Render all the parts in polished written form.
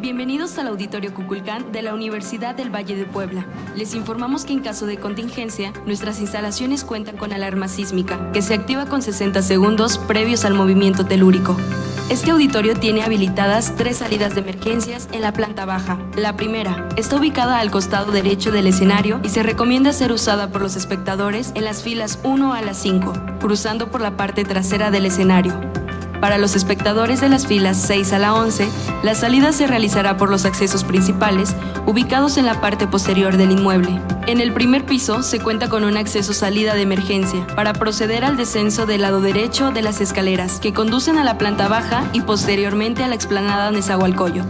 Bienvenidos al Auditorio Kukulcán de la Universidad del Valle de Puebla. Les informamos que en caso de contingencia, nuestras instalaciones cuentan con alarma sísmica, que se activa con 60 segundos previos al movimiento telúrico. Este auditorio tiene habilitadas 3 salidas de emergencias en la planta baja. La primera está ubicada al costado derecho del escenario y se recomienda ser usada por los espectadores en las filas 1 a las 5, cruzando por la parte trasera del escenario. Para los espectadores de las filas 6 a la 11, la salida se realizará por los accesos principales, ubicados en la parte posterior del inmueble. En el primer piso se cuenta con un acceso-salida de emergencia para proceder al descenso del lado derecho de las escaleras, que conducen a la planta baja y posteriormente a la explanada Nezahualcóyotl.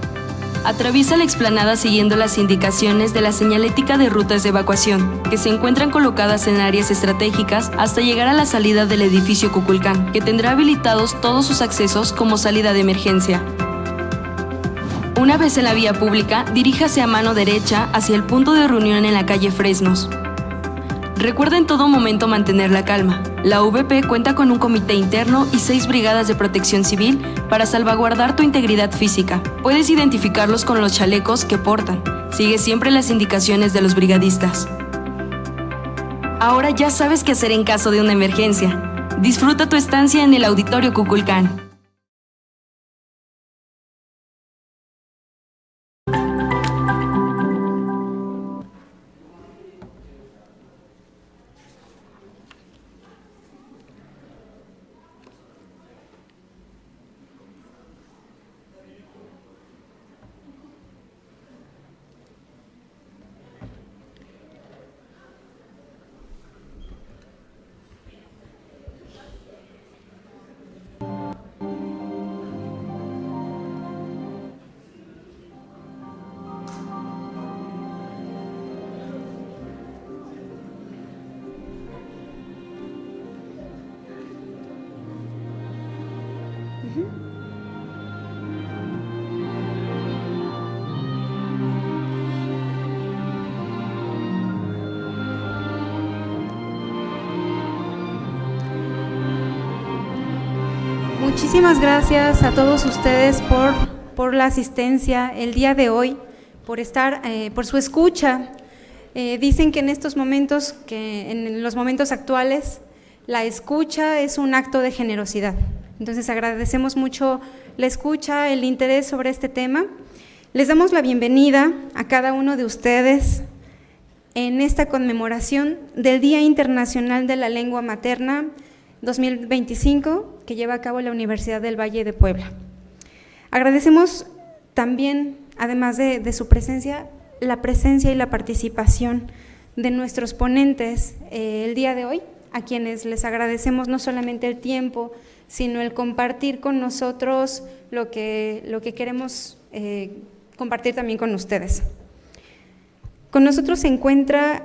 Atraviesa la explanada siguiendo las indicaciones de la señalética de rutas de evacuación, que se encuentran colocadas en áreas estratégicas hasta llegar a la salida del edificio Kukulcán, que tendrá habilitados todos sus accesos como salida de emergencia. Una vez en la vía pública, diríjase a mano derecha hacia el punto de reunión en la calle Fresnos. Recuerda en todo momento mantener la calma. La UVP cuenta con un comité interno y 6 brigadas de protección civil para salvaguardar tu integridad física. Puedes identificarlos con los chalecos que portan. Sigue siempre las indicaciones de los brigadistas. Ahora ya sabes qué hacer en caso de una emergencia. Disfruta tu estancia en el Auditorio Kukulcán. Muchísimas gracias a todos ustedes por la asistencia el día de hoy, por su escucha. Dicen que en estos momentos, que en los momentos actuales, la escucha es un acto de generosidad. Entonces agradecemos mucho la escucha, el interés sobre este tema. Les damos la bienvenida a cada uno de ustedes en esta conmemoración del Día Internacional de la Lengua Materna 2025 que lleva a cabo la Universidad del Valle de Puebla. Agradecemos también, además de su presencia, la presencia y la participación de nuestros ponentes el día de hoy, a quienes les agradecemos no solamente el tiempo, sino el compartir con nosotros lo que queremos compartir también con ustedes. Con nosotros se encuentran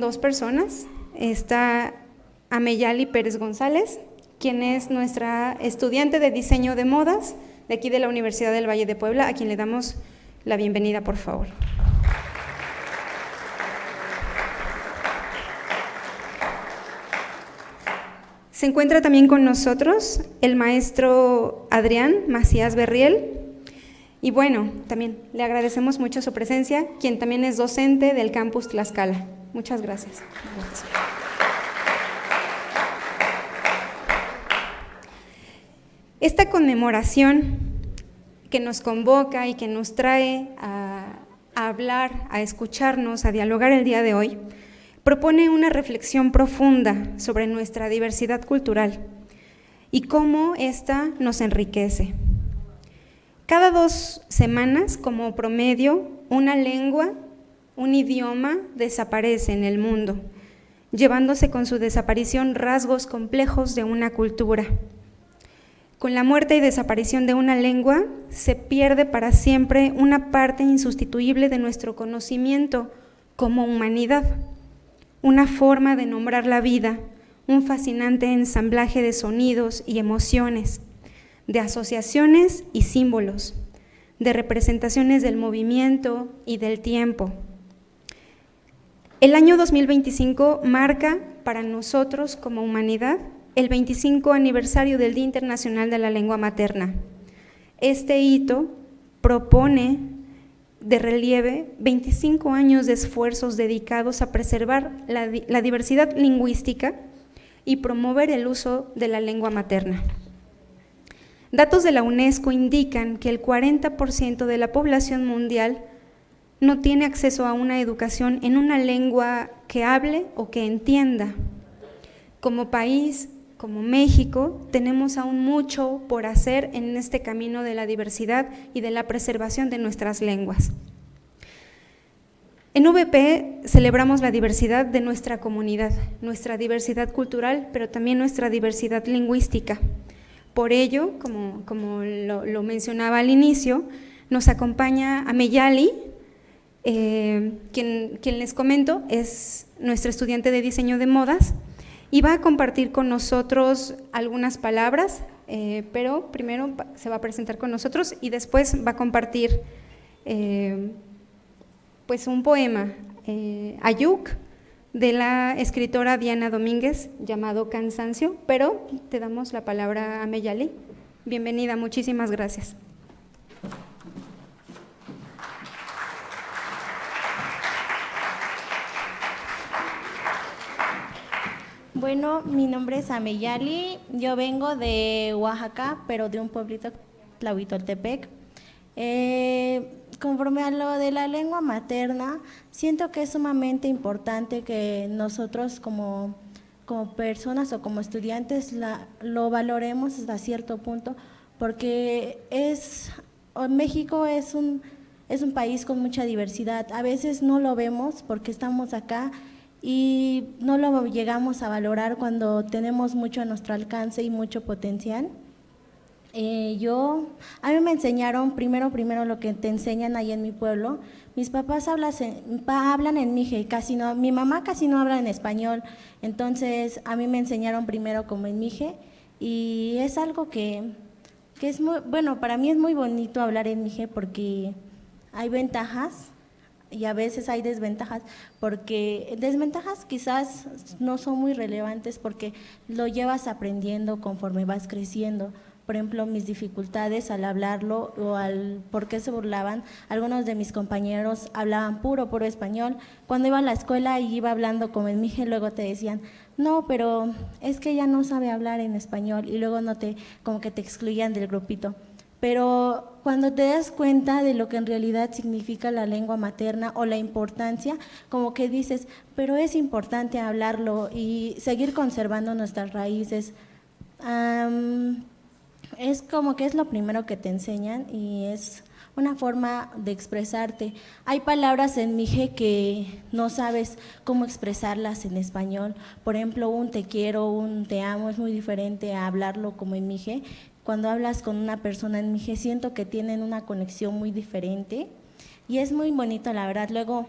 2 personas. Está Ameyali Pérez González, quien es nuestra estudiante de diseño de modas de aquí de la Universidad del Valle de Puebla, a quien le damos la bienvenida, por favor. Se encuentra también con nosotros el maestro Adrián Macías Berriel, y bueno, también le agradecemos mucho su presencia, quien también es docente del campus Tlaxcala. Muchas gracias. Esta conmemoración que nos convoca y que nos trae a hablar, a escucharnos, a dialogar el día de hoy, propone una reflexión profunda sobre nuestra diversidad cultural y cómo ésta nos enriquece. Cada 2 semanas, como promedio, una lengua, un idioma desaparece en el mundo, llevándose con su desaparición rasgos complejos de una cultura. Con la muerte y desaparición de una lengua, se pierde para siempre una parte insustituible de nuestro conocimiento como humanidad, una forma de nombrar la vida, un fascinante ensamblaje de sonidos y emociones, de asociaciones y símbolos, de representaciones del movimiento y del tiempo. El año 2025 marca para nosotros como humanidad el 25 aniversario del Día Internacional de la Lengua Materna. Este hito propone de relieve 25 años de esfuerzos dedicados a preservar la diversidad lingüística y promover el uso de la lengua materna. Datos de la UNESCO indican que el 40% de la población mundial no tiene acceso a una educación en una lengua que hable o que entienda. Como país, como México, tenemos aún mucho por hacer en este camino de la diversidad y de la preservación de nuestras lenguas. En VP celebramos la diversidad de nuestra comunidad, nuestra diversidad cultural, pero también nuestra diversidad lingüística. Por ello, como lo mencionaba al inicio, nos acompaña Ameyali, quien les comento es nuestra estudiante de diseño de modas y va a compartir con nosotros algunas palabras, pero primero se va a presentar con nosotros y después va a compartir pues un poema, Ayuk, de la escritora Diana Domínguez, llamado Cansancio, pero te damos la palabra a Ameyali. Bienvenida, muchísimas gracias. Bueno, mi nombre es Ameyali, yo vengo de Oaxaca, pero de un pueblito, Tlahuitoltepec. Conforme a lo de la lengua materna, siento que es sumamente importante que nosotros como personas o como estudiantes lo valoremos hasta cierto punto, porque México es un país con mucha diversidad. A veces no lo vemos porque estamos acá y no lo llegamos a valorar cuando tenemos mucho a nuestro alcance y mucho potencial. A mí me enseñaron primero lo que te enseñan ahí en mi pueblo. Mis papás hablan en mije, mi mamá casi no habla en español, entonces a mí me enseñaron primero como en mije y es algo que es muy, bueno, para mí es muy bonito hablar en mije porque hay ventajas y a veces hay desventajas, porque desventajas quizás no son muy relevantes porque lo llevas aprendiendo conforme vas creciendo. Por ejemplo, mis dificultades al hablarlo o al por qué se burlaban, algunos de mis compañeros hablaban puro español. Cuando iba a la escuela y iba hablando como en mije, luego te decían, no, pero es que ella no sabe hablar en español, y luego como que te excluían del grupito. Pero cuando te das cuenta de lo que en realidad significa la lengua materna o la importancia, como que dices, pero es importante hablarlo y seguir conservando nuestras raíces. Es como que es lo primero que te enseñan y es una forma de expresarte. Hay palabras en mije que no sabes cómo expresarlas en español. Por ejemplo, un te quiero, un te amo, es muy diferente a hablarlo como en mije. Cuando hablas con una persona en mije, siento que tienen una conexión muy diferente y es muy bonito, la verdad. Luego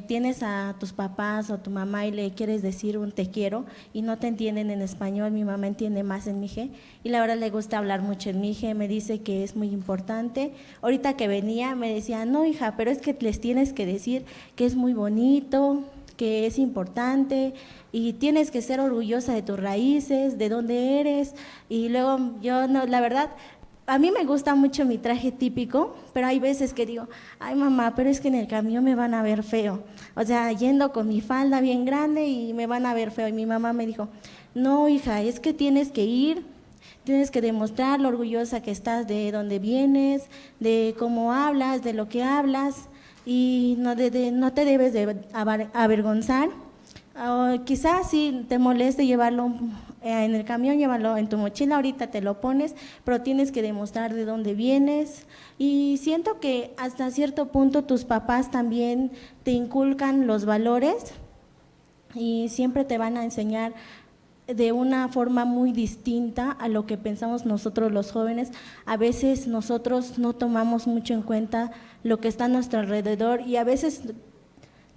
tienes a tus papás o tu mamá y le quieres decir un te quiero y no te entienden en español. Mi mamá entiende más en mije y la verdad le gusta hablar mucho en mije, me dice que es muy importante. Ahorita que venía me decía, no hija, pero es que les tienes que decir que es muy bonito, que es importante y tienes que ser orgullosa de tus raíces, de dónde eres. Y luego yo, no, la verdad, a mí me gusta mucho mi traje típico, pero hay veces que digo, ay mamá, pero es que en el camión me van a ver feo. O sea, yendo con mi falda bien grande y me van a ver feo. Y mi mamá me dijo, no hija, es que tienes que ir, tienes que demostrar lo orgullosa que estás de dónde vienes, de cómo hablas, de lo que hablas, y no te debes de avergonzar. Quizás si te moleste llevarlo en el camión, llévalo en tu mochila, ahorita te lo pones, pero tienes que demostrar de dónde vienes. Y siento que hasta cierto punto tus papás también te inculcan los valores y siempre te van a enseñar de una forma muy distinta a lo que pensamos nosotros los jóvenes. A veces nosotros no tomamos mucho en cuenta lo que está a nuestro alrededor y a veces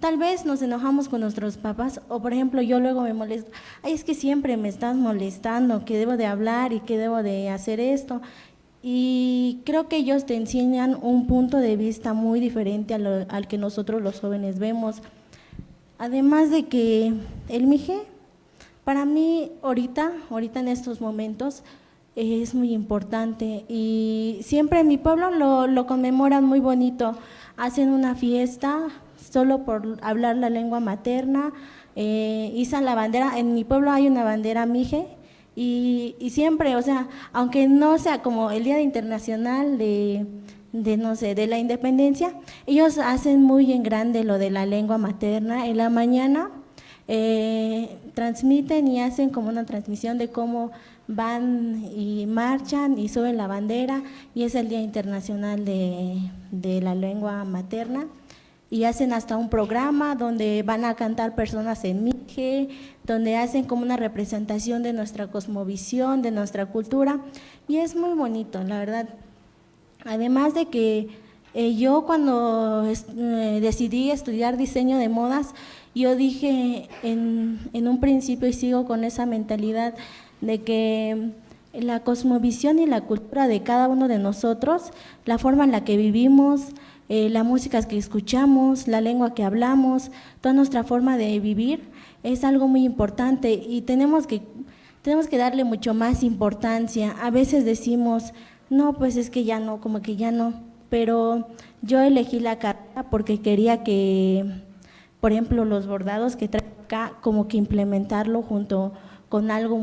tal vez nos enojamos con nuestros papás, o por ejemplo yo luego me molesto, ay es que siempre me estás molestando, que debo de hablar y que debo de hacer esto, y creo que ellos te enseñan un punto de vista muy diferente al que nosotros los jóvenes vemos. Además de que el mije, para mí ahorita en estos momentos, es muy importante y siempre en mi pueblo lo conmemoran muy bonito, hacen una fiesta solo por hablar la lengua materna, izan la bandera, en mi pueblo hay una bandera mije y siempre, o sea, aunque no sea como el Día Internacional no sé, de la Independencia, ellos hacen muy en grande lo de la lengua materna. En la mañana transmiten y hacen como una transmisión de cómo van y marchan y suben la bandera y es el Día Internacional de la Lengua Materna y hacen hasta un programa donde van a cantar personas en mije, donde hacen como una representación de nuestra cosmovisión, de nuestra cultura y es muy bonito, la verdad. Además de que yo cuando decidí estudiar diseño de modas, yo dije en un principio y sigo con esa mentalidad de que la cosmovisión y la cultura de cada uno de nosotros, la forma en la que vivimos, la música que escuchamos, la lengua que hablamos, toda nuestra forma de vivir es algo muy importante y tenemos que darle mucho más importancia. A veces decimos, no, pues es que ya no, como que ya no, pero yo elegí la carrera porque quería que, por ejemplo, los bordados que traigo acá, como que implementarlo junto con algo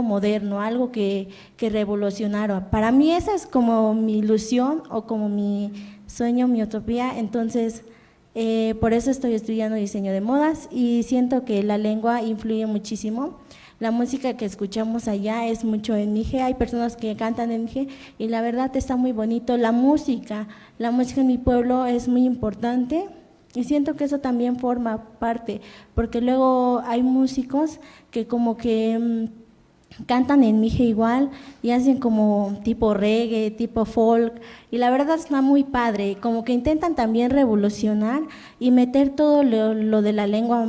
moderno, algo que revolucionara. Para mí esa es como mi ilusión o como mi sueño, mi utopía, entonces por eso estoy estudiando diseño de modas y siento que la lengua influye muchísimo. La música que escuchamos allá es mucho en mije, hay personas que cantan en mije y la verdad está muy bonito. La música en mi pueblo es muy importante y siento que eso también forma parte, porque luego hay músicos que como que cantan en mije igual y hacen como tipo reggae, tipo folk y la verdad está muy padre, como que intentan también revolucionar y meter todo lo de la lengua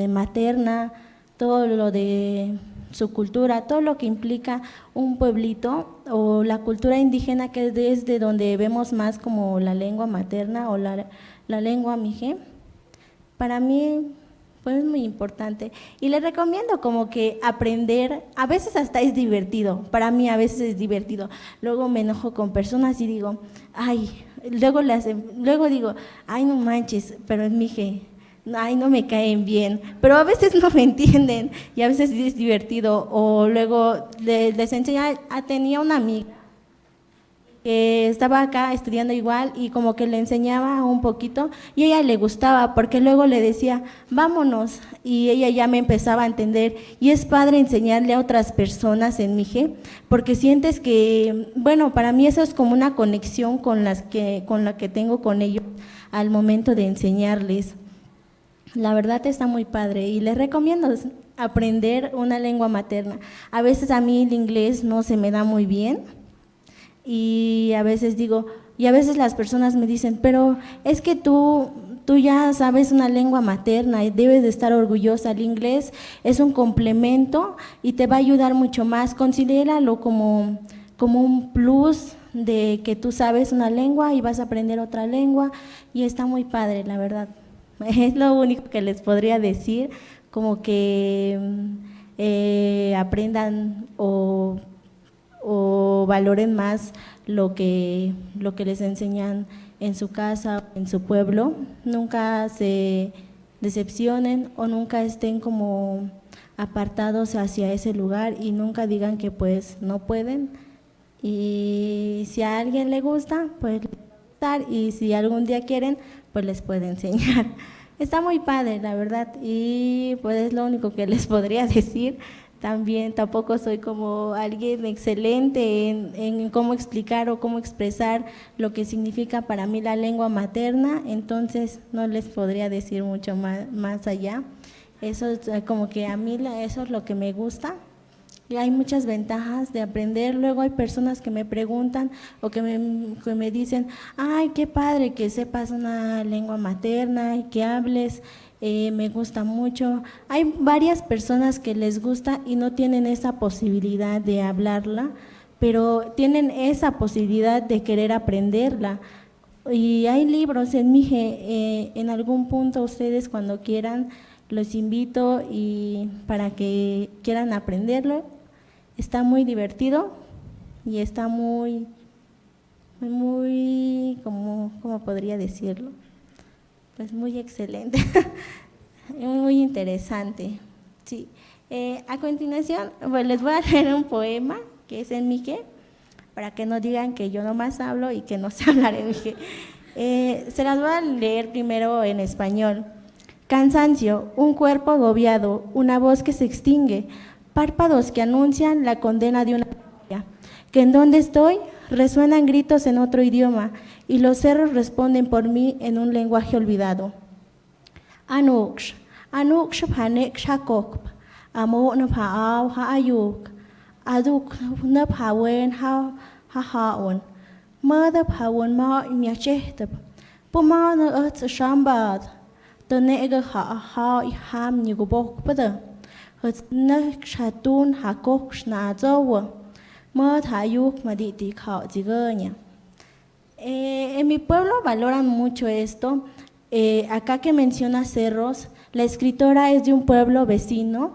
materna, todo lo de su cultura, todo lo que implica un pueblito o la cultura indígena que es desde donde vemos más como la lengua materna o la lengua mije, para mí pues es muy importante y les recomiendo como que aprender, a veces hasta es divertido, para mí a veces es divertido, luego me enojo con personas y digo, ay, luego digo, ay no manches, pero es mije, ay, no me caen bien, pero a veces no me entienden y a veces es divertido. O luego les enseña, tenía una amiga que estaba acá estudiando igual y como que le enseñaba un poquito y a ella le gustaba porque luego le decía, vámonos, y ella ya me empezaba a entender y es padre enseñarle a otras personas en mije porque sientes que, bueno, para mí eso es como una conexión con la que tengo con ellos al momento de enseñarles. La verdad está muy padre y les recomiendo aprender una lengua materna. A veces a mí el inglés no se me da muy bien y a veces las personas me dicen, pero es que tú ya sabes una lengua materna y debes de estar orgullosa. El inglés es un complemento y te va a ayudar mucho más. Considéralo como un plus de que tú sabes una lengua y vas a aprender otra lengua y está muy padre, la verdad. Es lo único que les podría decir, como que aprendan o valoren más lo que les enseñan en su casa, en su pueblo. Nunca se decepcionen o nunca estén como apartados hacia ese lugar y nunca digan que pues no pueden. Y si a alguien le gusta, pues y si algún día quieren, pues les puede enseñar. Está muy padre, la verdad, y pues es lo único que les podría decir. También tampoco soy como alguien excelente en cómo explicar o cómo expresar lo que significa para mí la lengua materna, entonces no les podría decir mucho más allá. Eso es como que a mí eso es lo que me gusta. Y hay muchas ventajas de aprender. Luego hay personas que me preguntan o que me dicen, ay, qué padre que sepas una lengua materna y que hables, me gusta mucho. Hay varias personas que les gusta y no tienen esa posibilidad de hablarla, pero tienen esa posibilidad de querer aprenderla. Y hay libros en mije, en algún punto ustedes cuando quieran, los invito y para que quieran aprenderlo. Está muy divertido y está muy, ¿cómo podría decirlo? Pues muy excelente, muy interesante. Sí. A continuación, pues les voy a leer un poema que es en Mije, para que no digan que yo nomás hablo y que no sé hablar en Mije. Se las voy a leer primero en español. Cansancio, un cuerpo agobiado, una voz que se extingue, párpados que anuncian la condena de una familia, que en donde estoy resuenan gritos en otro idioma y los cerros responden por mí en un lenguaje olvidado. Anuksh, Anuksh panek shakok, Amo napaaw haayuk, Aduk napawen hahaon, Mother pawen ma nyachehtab, Puma na shambad, the nega ha ham nigubok pada, Hutnek shatun hakok shnazowa, Mot hayuk maditi kao zigoña. En mi pueblo valoran mucho esto. Acá que menciona cerros, la escritora es de un pueblo vecino.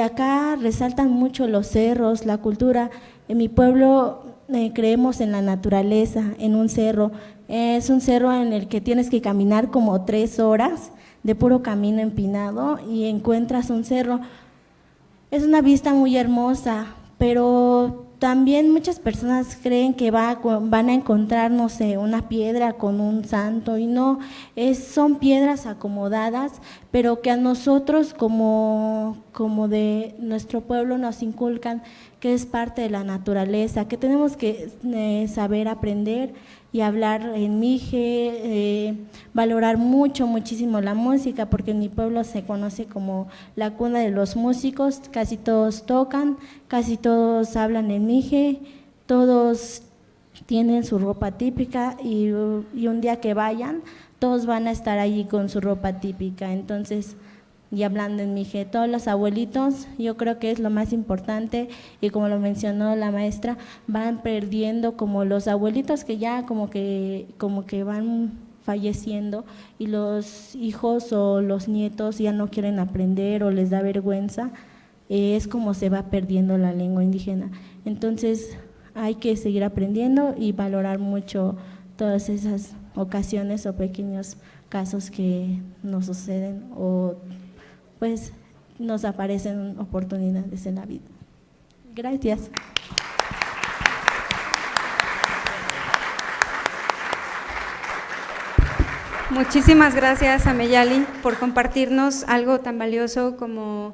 Acá resaltan mucho los cerros, la cultura. En mi pueblo creemos en la naturaleza, en un cerro. Es un cerro en el que tienes que caminar como 3 horas de puro camino empinado y encuentras un cerro. Es una vista muy hermosa, pero también muchas personas creen que van a encontrar, no sé, una piedra con un santo, y no, son piedras acomodadas, pero que a nosotros como de nuestro pueblo nos inculcan que es parte de la naturaleza, que tenemos que saber aprender y hablar en Mije, valorar muchísimo la música, porque en mi pueblo se conoce como la cuna de los músicos, casi todos tocan, casi todos hablan en Mije, todos tienen su ropa típica y un día que vayan, todos van a estar allí con su ropa típica. Entonces, y hablando en Mije, todos los abuelitos, yo creo que es lo más importante, y como lo mencionó la maestra, van perdiendo como los abuelitos que ya como que van falleciendo, y los hijos o los nietos ya no quieren aprender o les da vergüenza, es como se va perdiendo la lengua indígena. Entonces hay que seguir aprendiendo y valorar mucho todas esas ocasiones o pequeños casos que nos suceden o pues nos aparecen oportunidades en la vida. Gracias. Muchísimas gracias, Ameyali, por compartirnos algo tan valioso como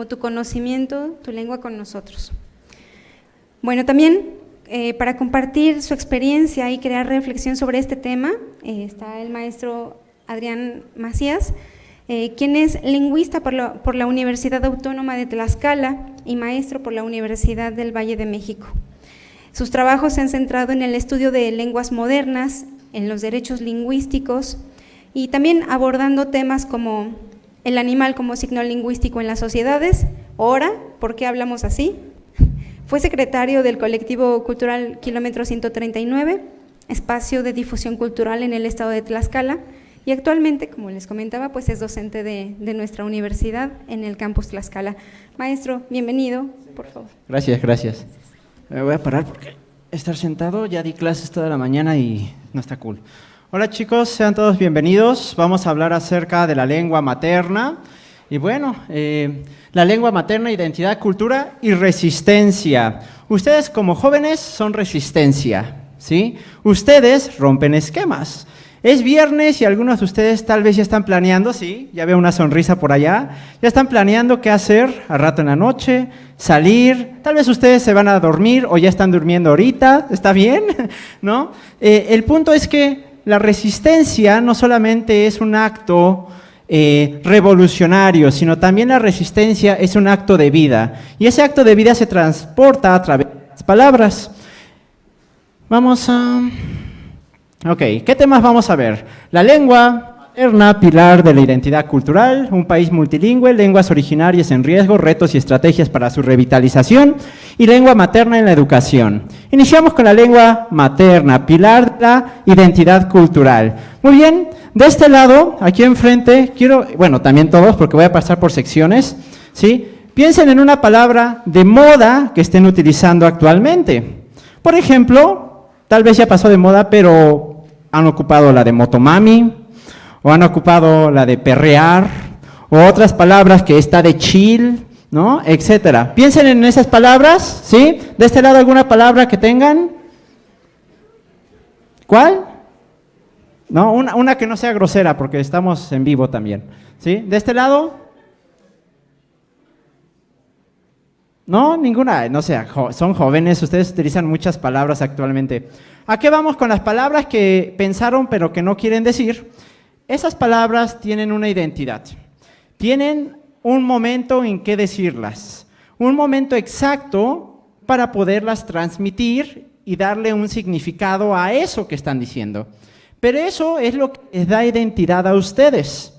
tu conocimiento, tu lengua con nosotros. Bueno, también para compartir su experiencia y crear reflexión sobre este tema está el maestro Adrián Macías, quien es lingüista por la Universidad Autónoma de Tlaxcala y maestro por la Universidad del Valle de México. Sus trabajos se han centrado en el estudio de lenguas modernas, en los derechos lingüísticos y también abordando temas como el animal como signo lingüístico en las sociedades. Ahora, ¿por qué hablamos así? Fue secretario del colectivo cultural Kilómetro 139, espacio de difusión cultural en el estado de Tlaxcala, y actualmente, como les comentaba, pues es docente de nuestra universidad en el campus Tlaxcala. Maestro, bienvenido, por favor. Gracias. Me voy a parar porque estar sentado, ya di clases toda la mañana y no está cool. Hola chicos, sean todos bienvenidos. Vamos a hablar acerca de la lengua materna. Y bueno, la lengua materna, identidad, cultura y resistencia. Ustedes como jóvenes son resistencia, ¿sí? Ustedes rompen esquemas. Es viernes y algunos de ustedes tal vez ya están planeando, sí, ya veo una sonrisa por allá, ya están planeando qué hacer al rato en la noche, salir, tal vez ustedes se van a dormir o ya están durmiendo ahorita, ¿está bien? ¿No? El punto es que la resistencia no solamente es un acto revolucionario, sino también la resistencia es un acto de vida, y ese acto de vida se transporta a través de las palabras. Vamos a… Ok, ¿qué temas vamos a ver? La lengua materna, pilar de la identidad cultural, un país multilingüe, lenguas originarias en riesgo, retos y estrategias para su revitalización, y lengua materna en la educación. Iniciamos con la lengua materna, pilar de la identidad cultural. Muy bien, de este lado, aquí enfrente, también todos, porque voy a pasar por secciones, ¿sí? Piensen en una palabra de moda que estén utilizando actualmente. Por ejemplo, tal vez ya pasó de moda, pero han ocupado la de motomami, o han ocupado la de perrear, o otras palabras que está de chill, ¿no? Etcétera. Piensen en esas palabras, ¿sí? De este lado, ¿alguna palabra que tengan? ¿Cuál? No, una que no sea grosera, porque estamos en vivo también, ¿sí? ¿De este lado? No, ninguna, no sé, son jóvenes, ustedes utilizan muchas palabras actualmente. ¿A qué vamos con las palabras que pensaron pero que no quieren decir? Esas palabras tienen una identidad, tienen un momento en que decirlas, un momento exacto para poderlas transmitir y darle un significado a eso que están diciendo. Pero eso es lo que les da identidad a ustedes,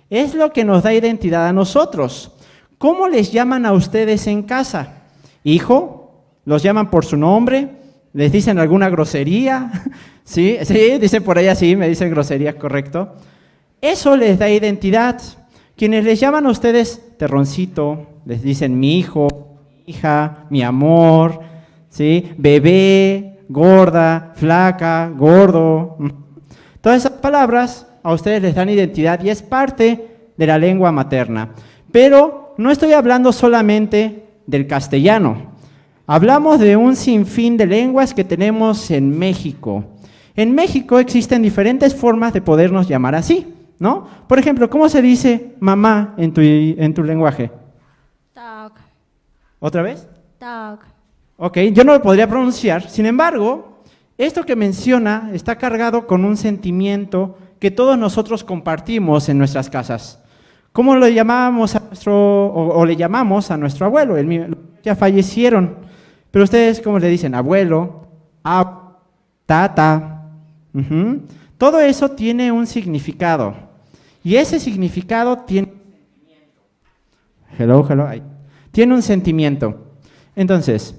es lo que nos da identidad a nosotros. ¿Cómo les llaman a ustedes en casa? ¿Hijo? ¿Los llaman por su nombre? ¿Les dicen alguna grosería? ¿Sí? Sí, dicen por ahí así, me dicen grosería, correcto. Eso les da identidad. Quienes les llaman a ustedes terroncito, les dicen mi hijo, mi hija, mi amor, ¿sí? Bebé, gorda, flaca, gordo. Todas esas palabras a ustedes les dan identidad y es parte de la lengua materna. Pero no estoy hablando solamente del castellano. Hablamos de un sinfín de lenguas que tenemos en México. En México existen diferentes formas de podernos llamar así, ¿no? Por ejemplo, ¿cómo se dice mamá en tu lenguaje? Tag. ¿Otra vez? Tag. Ok, yo no lo podría pronunciar, sin embargo, esto que menciona está cargado con un sentimiento que todos nosotros compartimos en nuestras casas. ¿Cómo lo llamábamos o le llamamos a nuestro abuelo? Ya fallecieron, pero ustedes, ¿cómo le dicen? Abuelo, tata. Todo eso tiene un significado, y ese significado tiene tiene un sentimiento. Entonces,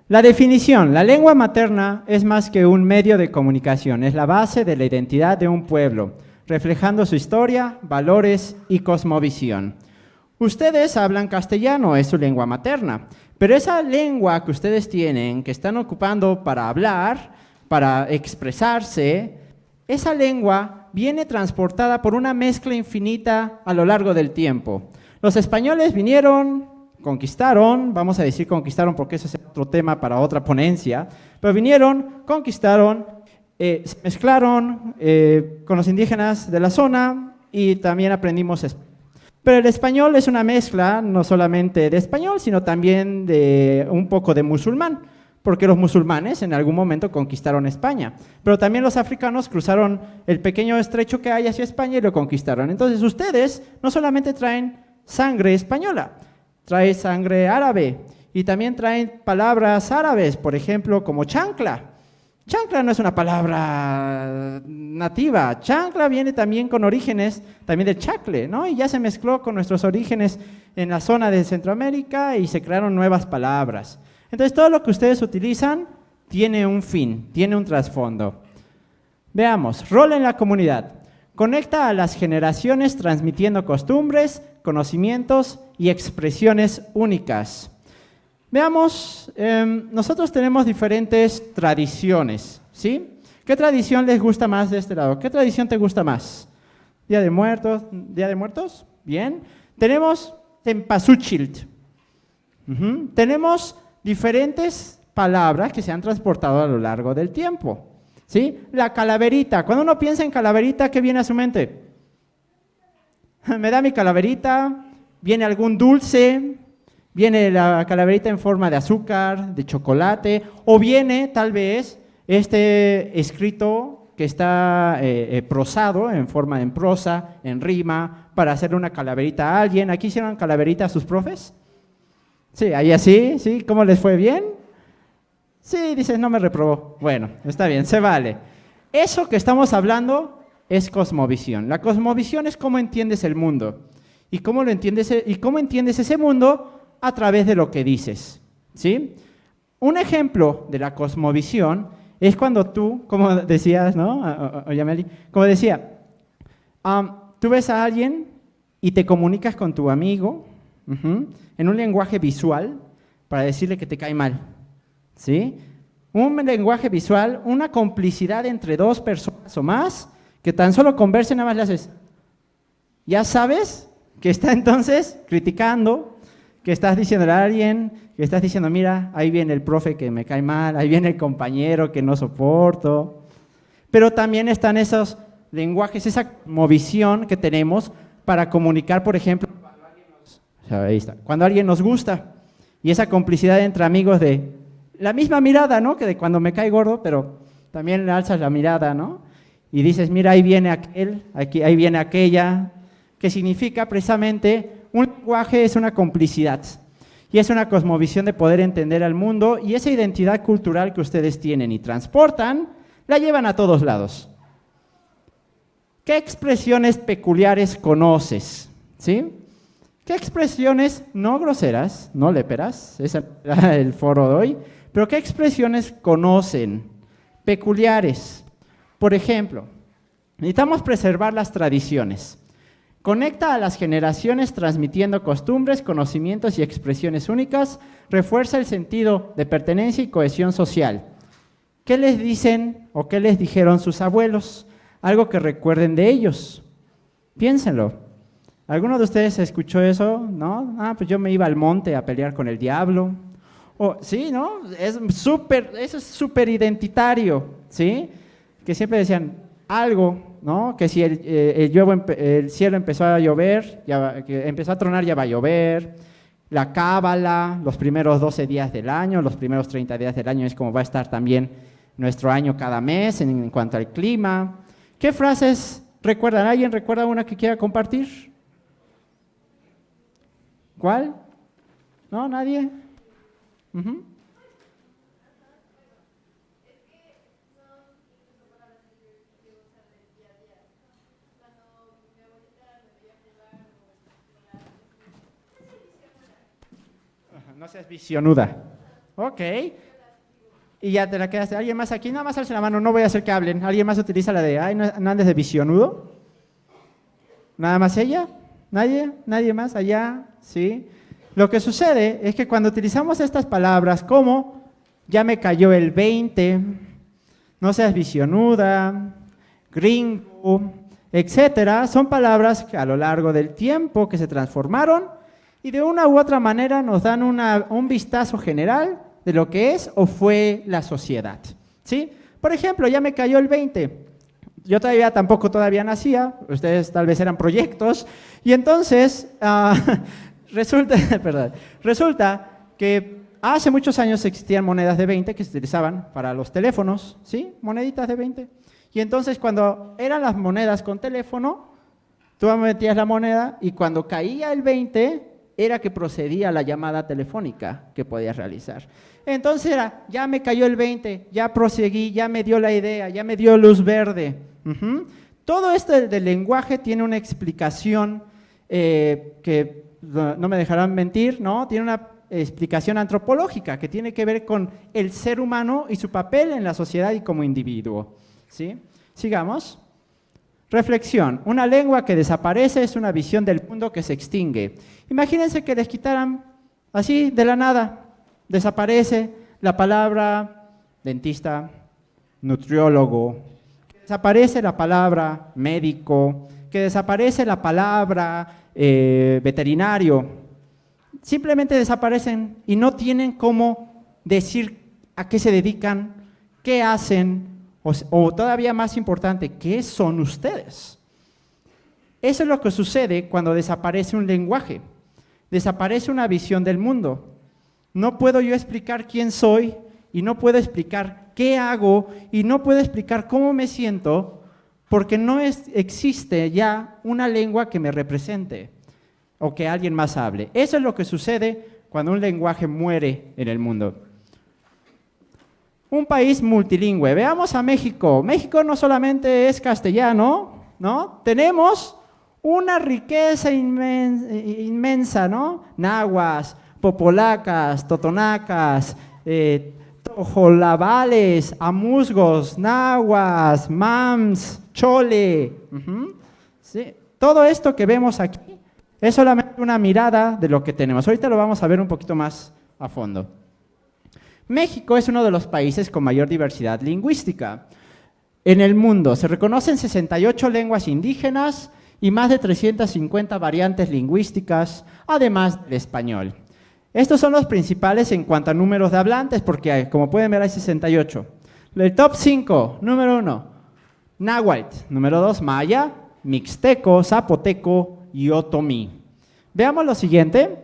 la definición, la lengua materna es más que un medio de comunicación, es la base de la identidad de un pueblo, reflejando su historia, valores y cosmovisión. Ustedes hablan castellano, es su lengua materna, pero esa lengua que ustedes tienen, que están ocupando para hablar, para expresarse, esa lengua viene transportada por una mezcla infinita a lo largo del tiempo. Los españoles vinieron, conquistaron, vamos a decir conquistaron porque ese es otro tema para otra ponencia, pero vinieron, conquistaron, se mezclaron con los indígenas de la zona y también aprendimos español. Pero el español es una mezcla no solamente de español, sino también de un poco de musulmán, porque los musulmanes en algún momento conquistaron España, pero también los africanos cruzaron el pequeño estrecho que hay hacia España y lo conquistaron. Entonces ustedes no solamente traen sangre española, traen sangre árabe y también traen palabras árabes, por ejemplo, como chancla. Chancla no es una palabra nativa, chancla viene también con orígenes también de chacle, ¿no? Y ya se mezcló con nuestros orígenes en la zona de Centroamérica y se crearon nuevas palabras. Entonces todo lo que ustedes utilizan tiene un fin, tiene un trasfondo. Veamos, rol en la comunidad. Conecta a las generaciones transmitiendo costumbres, conocimientos y expresiones únicas. Veamos, nosotros tenemos diferentes tradiciones, ¿sí? ¿Qué tradición les gusta más de este lado? ¿Qué tradición te gusta más? ¿Día de Muertos? ¿Día de Muertos? Bien. Tenemos Cempasúchil. Tenemos diferentes palabras que se han transportado a lo largo del tiempo, ¿sí? La calaverita. Cuando uno piensa en calaverita, ¿qué viene a su mente? Me da mi calaverita, viene algún dulce, viene la calaverita en forma de azúcar, de chocolate, o viene tal vez este escrito que está prosado en forma en prosa, en rima, para hacerle una calaverita a alguien. ¿Aquí hicieron calaverita a sus profes? Sí, ahí así, ¿sí? ¿Cómo les fue bien? Sí, dices, no me reprobó. Bueno, está bien, se vale. Eso que estamos hablando es cosmovisión. La cosmovisión es cómo entiendes el mundo. ¿Y cómo lo entiendes, y cómo entiendes ese mundo? A través de lo que dices, ¿sí? Un ejemplo de la cosmovisión es cuando tú, como decías, ¿no? Yameli, como decía, tú ves a alguien y te comunicas con tu amigo, en un lenguaje visual para decirle que te cae mal, ¿sí? Un lenguaje visual, una complicidad entre dos personas o más, que tan solo conversen, nada más le haces. Ya sabes que está entonces criticando, que estás diciéndole a alguien, que estás diciendo, mira, ahí viene el profe que me cae mal, ahí viene el compañero que no soporto. Pero también están esos lenguajes, esa cosmovisión que tenemos para comunicar, por ejemplo, cuando alguien nos gusta, y esa complicidad entre amigos de la misma mirada, ¿no? Que de cuando me cae gordo, pero también le alzas la mirada, ¿no? Y dices, mira, ahí viene aquel, ahí viene aquella, que significa precisamente, un lenguaje es una complicidad, y es una cosmovisión de poder entender al mundo, y esa identidad cultural que ustedes tienen y transportan, la llevan a todos lados. ¿Qué expresiones peculiares conoces? ¿Sí? ¿Qué expresiones no groseras, no léperas? Ese era el foro de hoy. Pero ¿qué expresiones conocen peculiares? Por ejemplo, necesitamos preservar las tradiciones. Conecta a las generaciones transmitiendo costumbres, conocimientos y expresiones únicas. Refuerza el sentido de pertenencia y cohesión social. ¿Qué les dicen o qué les dijeron sus abuelos? Algo que recuerden de ellos. Piénsenlo. ¿Alguno de ustedes escuchó eso? ¿No? Pues yo me iba al monte a pelear con el diablo. Sí, ¿no? Eso es súper identitario, ¿sí? Que siempre decían algo, ¿no? Que si el cielo empezó a llover, que empezó a tronar, ya va a llover. La cábala, los primeros 12 días del año, los primeros 30 días del año es como va a estar también nuestro año cada mes en cuanto al clima. ¿Qué frases recuerdan? ¿Alguien recuerda una que quiera compartir? ¿Cuál? ¿No? ¿Nadie? No seas visionuda. Ok. Y ya te la quedaste. ¿Alguien más aquí? Nada más alce la mano, no voy a hacer que hablen. ¿Alguien más utiliza la de, ay, no andes de visionudo? ¿Nada más ella? ¿Nadie? ¿Nadie más allá? ¿Sí? Lo que sucede es que cuando utilizamos estas palabras como, ya me cayó el 20, no seas visionuda, gringo, etcétera, son palabras que a lo largo del tiempo que se transformaron y de una u otra manera nos dan un vistazo general de lo que es o fue la sociedad, ¿sí? Por ejemplo, ya me cayó el 20. Yo todavía nacía, ustedes tal vez eran proyectos, y entonces resulta que hace muchos años existían monedas de 20 que se utilizaban para los teléfonos, ¿sí? Moneditas de 20. Y entonces cuando eran las monedas con teléfono, tú metías la moneda y cuando caía el 20 era que procedía la llamada telefónica que podías realizar. Entonces era, ya me cayó el 20, ya proseguí, ya me dio la idea, ya me dio luz verde. Todo esto del lenguaje tiene una explicación que no me dejarán mentir, ¿no? Tiene una explicación antropológica que tiene que ver con el ser humano y su papel en la sociedad y como individuo, ¿sí? Sigamos. Reflexión. Una lengua que desaparece es una visión del mundo que se extingue. Imagínense que les quitaran así de la nada. Desaparece la palabra dentista, nutriólogo, que desaparece la palabra médico, que desaparece la palabra veterinario. Simplemente desaparecen y no tienen cómo decir a qué se dedican, qué hacen, o todavía más importante, ¿qué son ustedes? Eso es lo que sucede cuando desaparece un lenguaje, desaparece una visión del mundo. No puedo yo explicar quién soy y no puedo explicar qué hago y no puedo explicar cómo me siento porque no existe ya una lengua que me represente o que alguien más hable. Eso es lo que sucede cuando un lenguaje muere en el mundo. Un país multilingüe. Veamos a México. México no solamente es castellano, ¿no? Tenemos una riqueza inmensa, ¿no? Nahuas, popolacas, totonacas, tojolabales, amuzgos, nahuas, mams, chole. Sí. Todo esto que vemos aquí Es solamente una mirada de lo que tenemos. Ahorita lo vamos a ver un poquito más a fondo. México es uno de los países con mayor diversidad lingüística en el mundo. Se reconocen 68 lenguas indígenas y más de 350 variantes lingüísticas, además del español. Estos son los principales en cuanto a números de hablantes, porque como pueden ver hay 68. El top 5, número 1, náhuatl, número 2, maya, mixteco, zapoteco y otomí. Veamos lo siguiente.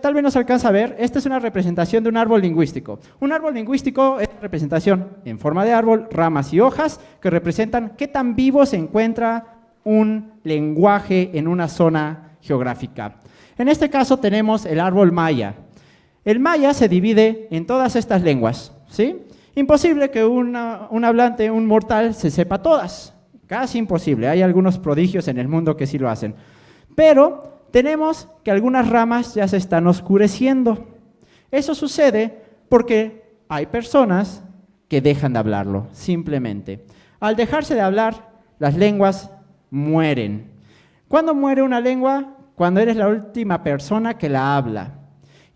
Tal vez no se alcanza a ver, esta es una representación de un árbol lingüístico. Un árbol lingüístico es una representación en forma de árbol, ramas y hojas que representan qué tan vivo se encuentra un lenguaje en una zona geográfica. En este caso tenemos el árbol maya. El maya se divide en todas estas lenguas, ¿sí? Imposible que un hablante, un mortal, se sepa todas. Casi imposible, hay algunos prodigios en el mundo que sí lo hacen. Pero tenemos que algunas ramas ya se están oscureciendo. Eso sucede porque hay personas que dejan de hablarlo, simplemente. Al dejarse de hablar, las lenguas mueren. ¿Cuándo muere una lengua? Cuando eres la última persona que la habla.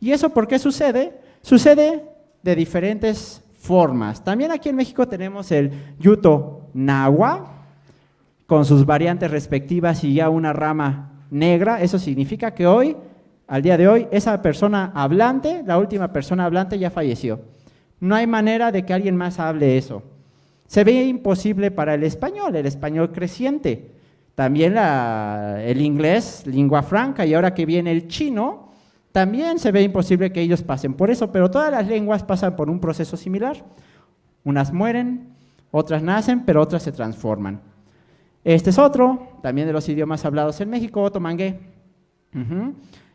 ¿Y eso por qué sucede? Sucede de diferentes formas. También aquí en México tenemos el yuto nahua, con sus variantes respectivas y ya una rama negra. Eso significa que hoy, al día de hoy, esa persona hablante, la última persona hablante ya falleció. No hay manera de que alguien más hable eso. Se ve imposible para el español creciente. También el inglés, lengua franca, y ahora que viene el chino, también se ve imposible que ellos pasen por eso, pero todas las lenguas pasan por un proceso similar. Unas mueren, otras nacen, pero otras se transforman. Este es otro, también de los idiomas hablados en México, otomangué.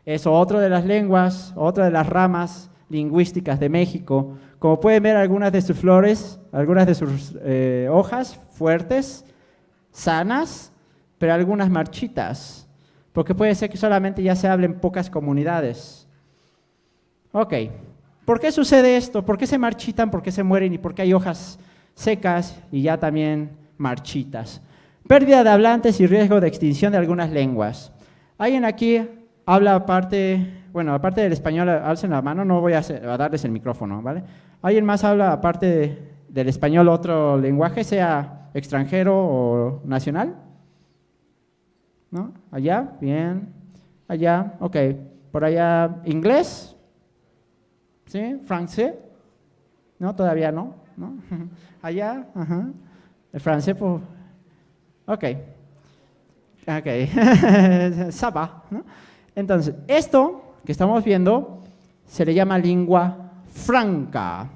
Es otro de las lenguas, otra de las ramas lingüísticas de México. Como pueden ver, algunas de sus flores, algunas de sus hojas fuertes, sanas, pero algunas marchitas, porque puede ser que solamente ya se hable en pocas comunidades. Ok, ¿por qué sucede esto? ¿Por qué se marchitan? ¿Por qué se mueren? ¿Y por qué hay hojas secas y ya también marchitas? Pérdida de hablantes y riesgo de extinción de algunas lenguas. ¿Alguien aquí habla aparte del español? Alcen la mano, no voy a darles el micrófono, ¿vale? ¿Alguien más habla aparte del español otro lenguaje, sea extranjero o nacional? ¿No? Allá, bien. Allá, ok. Por allá, ¿inglés? ¿Sí? ¿Francés? No, todavía no. ¿No? Allá, ajá. El francés, pues. Ok. Ça va, ¿no? Entonces, esto que estamos viendo se le llama lengua franca.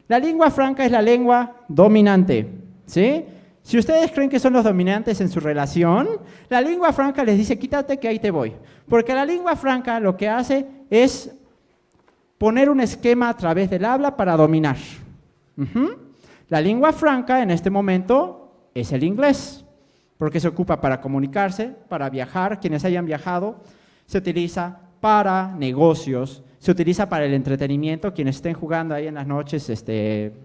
La lengua franca es la lengua dominante, ¿sí? Si ustedes creen que son los dominantes en su relación, la lengua franca les dice, quítate que ahí te voy. Porque la lengua franca lo que hace es poner un esquema a través del habla para dominar. La lengua franca en este momento es el inglés, porque se ocupa para comunicarse, para viajar. Quienes hayan viajado, se utiliza para negocios, se utiliza para el entretenimiento. Quienes estén jugando ahí en las noches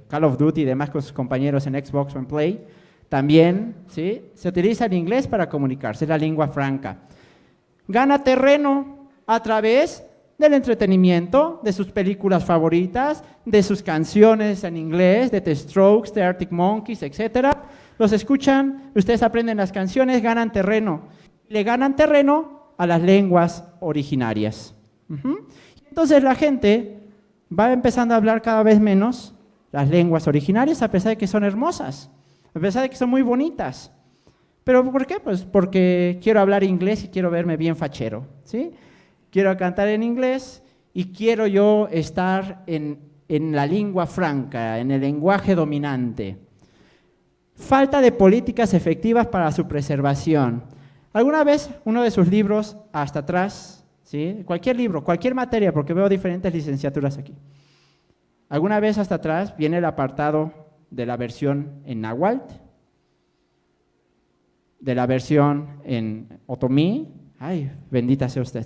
Call of Duty y demás con sus compañeros en Xbox o en Play, también, ¿sí? Se utiliza el inglés para comunicarse, es la lengua franca. Gana terreno a través del entretenimiento, de sus películas favoritas, de sus canciones en inglés, de The Strokes, de Arctic Monkeys, etc. Los escuchan, ustedes aprenden las canciones, ganan terreno. Le ganan terreno a las lenguas originarias. Entonces la gente va empezando a hablar cada vez menos las lenguas originarias, a pesar de que son hermosas, a pesar de que son muy bonitas. ¿Pero por qué? Pues porque quiero hablar inglés y quiero verme bien fachero, ¿sí? Quiero cantar en inglés y quiero yo estar en la lengua franca, en el lenguaje dominante. Falta de políticas efectivas para su preservación. ¿Alguna vez uno de sus libros, hasta atrás, ¿sí? Cualquier libro, cualquier materia, porque veo diferentes licenciaturas aquí. ¿Alguna vez hasta atrás viene el apartado de la versión en náhuatl? De la versión en otomí? Ay, bendita sea usted.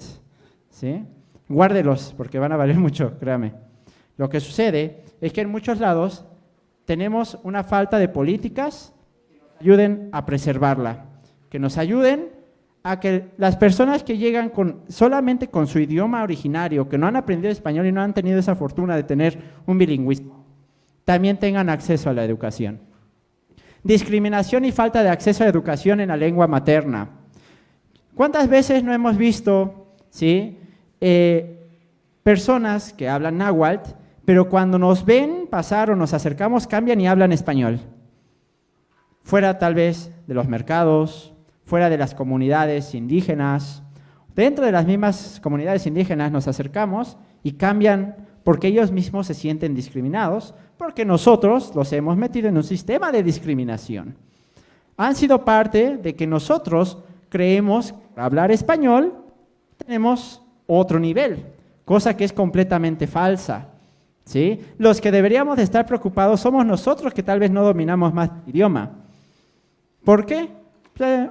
¿Sí? Guárdelos, porque van a valer mucho, créame. Lo que sucede es que en muchos lados tenemos una falta de políticas que nos ayuden a preservarla, que nos ayuden a que las personas que llegan solamente con su idioma originario, que no han aprendido español y no han tenido esa fortuna de tener un bilingüismo, también tengan acceso a la educación. Discriminación y falta de acceso a educación en la lengua materna. ¿Cuántas veces no hemos visto, ¿sí? Personas que hablan náhuatl, pero cuando nos ven pasar o nos acercamos cambian y hablan español? Fuera tal vez de los mercados, fuera de las comunidades indígenas, dentro de las mismas comunidades indígenas nos acercamos y cambian porque ellos mismos se sienten discriminados, porque nosotros los hemos metido en un sistema de discriminación. Han sido parte de que nosotros creemos que hablar español tenemos otro nivel, cosa que es completamente falsa, ¿sí? Los que deberíamos de estar preocupados somos nosotros que tal vez no dominamos más el idioma. ¿Por qué?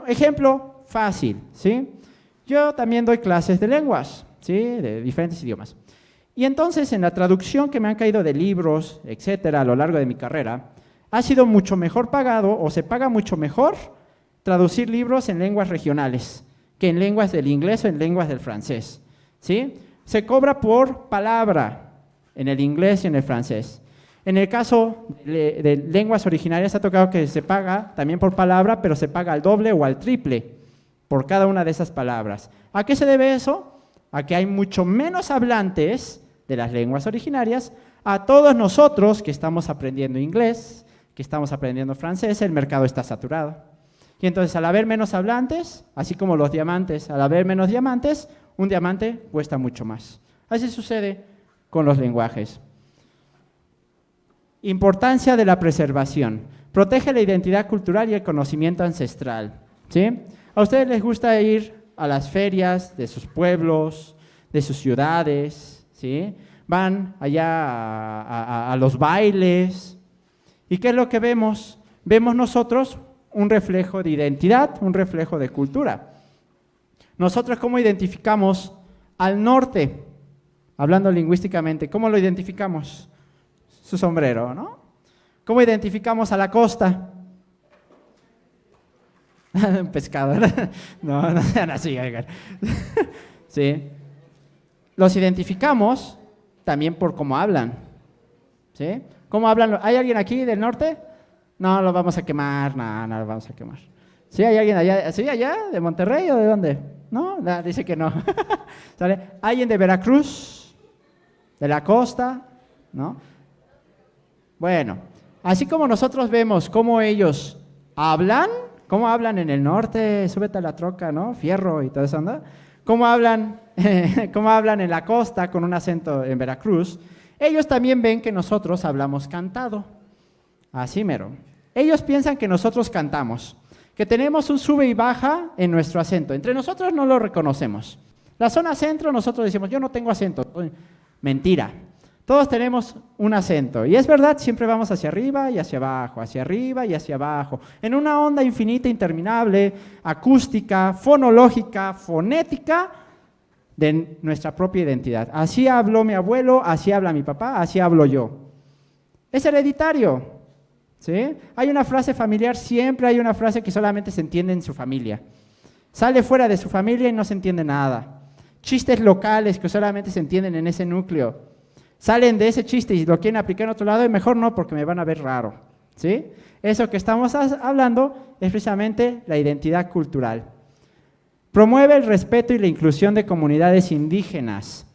Ejemplo fácil, ¿sí? Yo también doy clases de lenguas, ¿sí? De diferentes idiomas. Y entonces en la traducción que me han caído de libros, etcétera, a lo largo de mi carrera, ha sido mucho mejor pagado o se paga mucho mejor traducir libros en lenguas regionales que en lenguas del inglés o en lenguas del francés, ¿sí? Se cobra por palabra en el inglés y en el francés. En el caso de lenguas originarias ha tocado que se paga también por palabra, pero se paga al doble o al triple por cada una de esas palabras. ¿A qué se debe eso? A que hay mucho menos hablantes de las lenguas originarias, a todos nosotros que estamos aprendiendo inglés, que estamos aprendiendo francés, el mercado está saturado. Y entonces al haber menos hablantes, así como los diamantes, al haber menos diamantes, un diamante cuesta mucho más. Así sucede con los lenguajes. Importancia de la preservación. Protege la identidad cultural y el conocimiento ancestral, ¿sí? ¿A ustedes les gusta ir a las ferias de sus pueblos, de sus ciudades, ¿sí? Van allá a los bailes. ¿Y qué es lo que vemos? Vemos nosotros un reflejo de identidad, un reflejo de cultura. Nosotros, ¿cómo identificamos al norte? Hablando lingüísticamente, ¿cómo lo identificamos? Su sombrero, ¿no? ¿Cómo identificamos a la costa? Un pescado, ¿verdad? No sean así, oigan. Sí. Los identificamos también por cómo hablan, ¿sí? ¿Cómo hablan? ¿Hay alguien aquí del norte? No, lo vamos a quemar, no lo vamos a quemar. ¿Sí? ¿Hay alguien allá? ¿Sí, allá? ¿De Monterrey o de dónde? No, dice que no. ¿Sale? ¿Alguien de Veracruz? ¿De la costa? ¿No? Bueno, así como nosotros vemos cómo ellos hablan, cómo hablan en el norte, súbete a la troca, ¿no? Fierro y toda esa onda. Cómo hablan en la costa con un acento en Veracruz, ellos también ven que nosotros hablamos cantado. Así mero. Ellos piensan que nosotros cantamos, que tenemos un sube y baja en nuestro acento. Entre nosotros no lo reconocemos. La zona centro nosotros decimos, yo no tengo acento. Mentira. Todos tenemos un acento. Y es verdad, siempre vamos hacia arriba y hacia abajo, hacia arriba y hacia abajo. En una onda infinita, interminable, acústica, fonológica, fonética, de nuestra propia identidad. Así habló mi abuelo, así habla mi papá, así hablo yo. Es hereditario, ¿sí? Hay una frase familiar, siempre hay una frase que solamente se entiende en su familia. Sale fuera de su familia y no se entiende nada. Chistes locales que solamente se entienden en ese núcleo. Salen de ese chiste y lo quieren aplicar en otro lado y mejor no porque me van a ver raro, ¿sí? Eso que estamos hablando es precisamente la identidad cultural. Promueve el respeto y la inclusión de comunidades indígenas.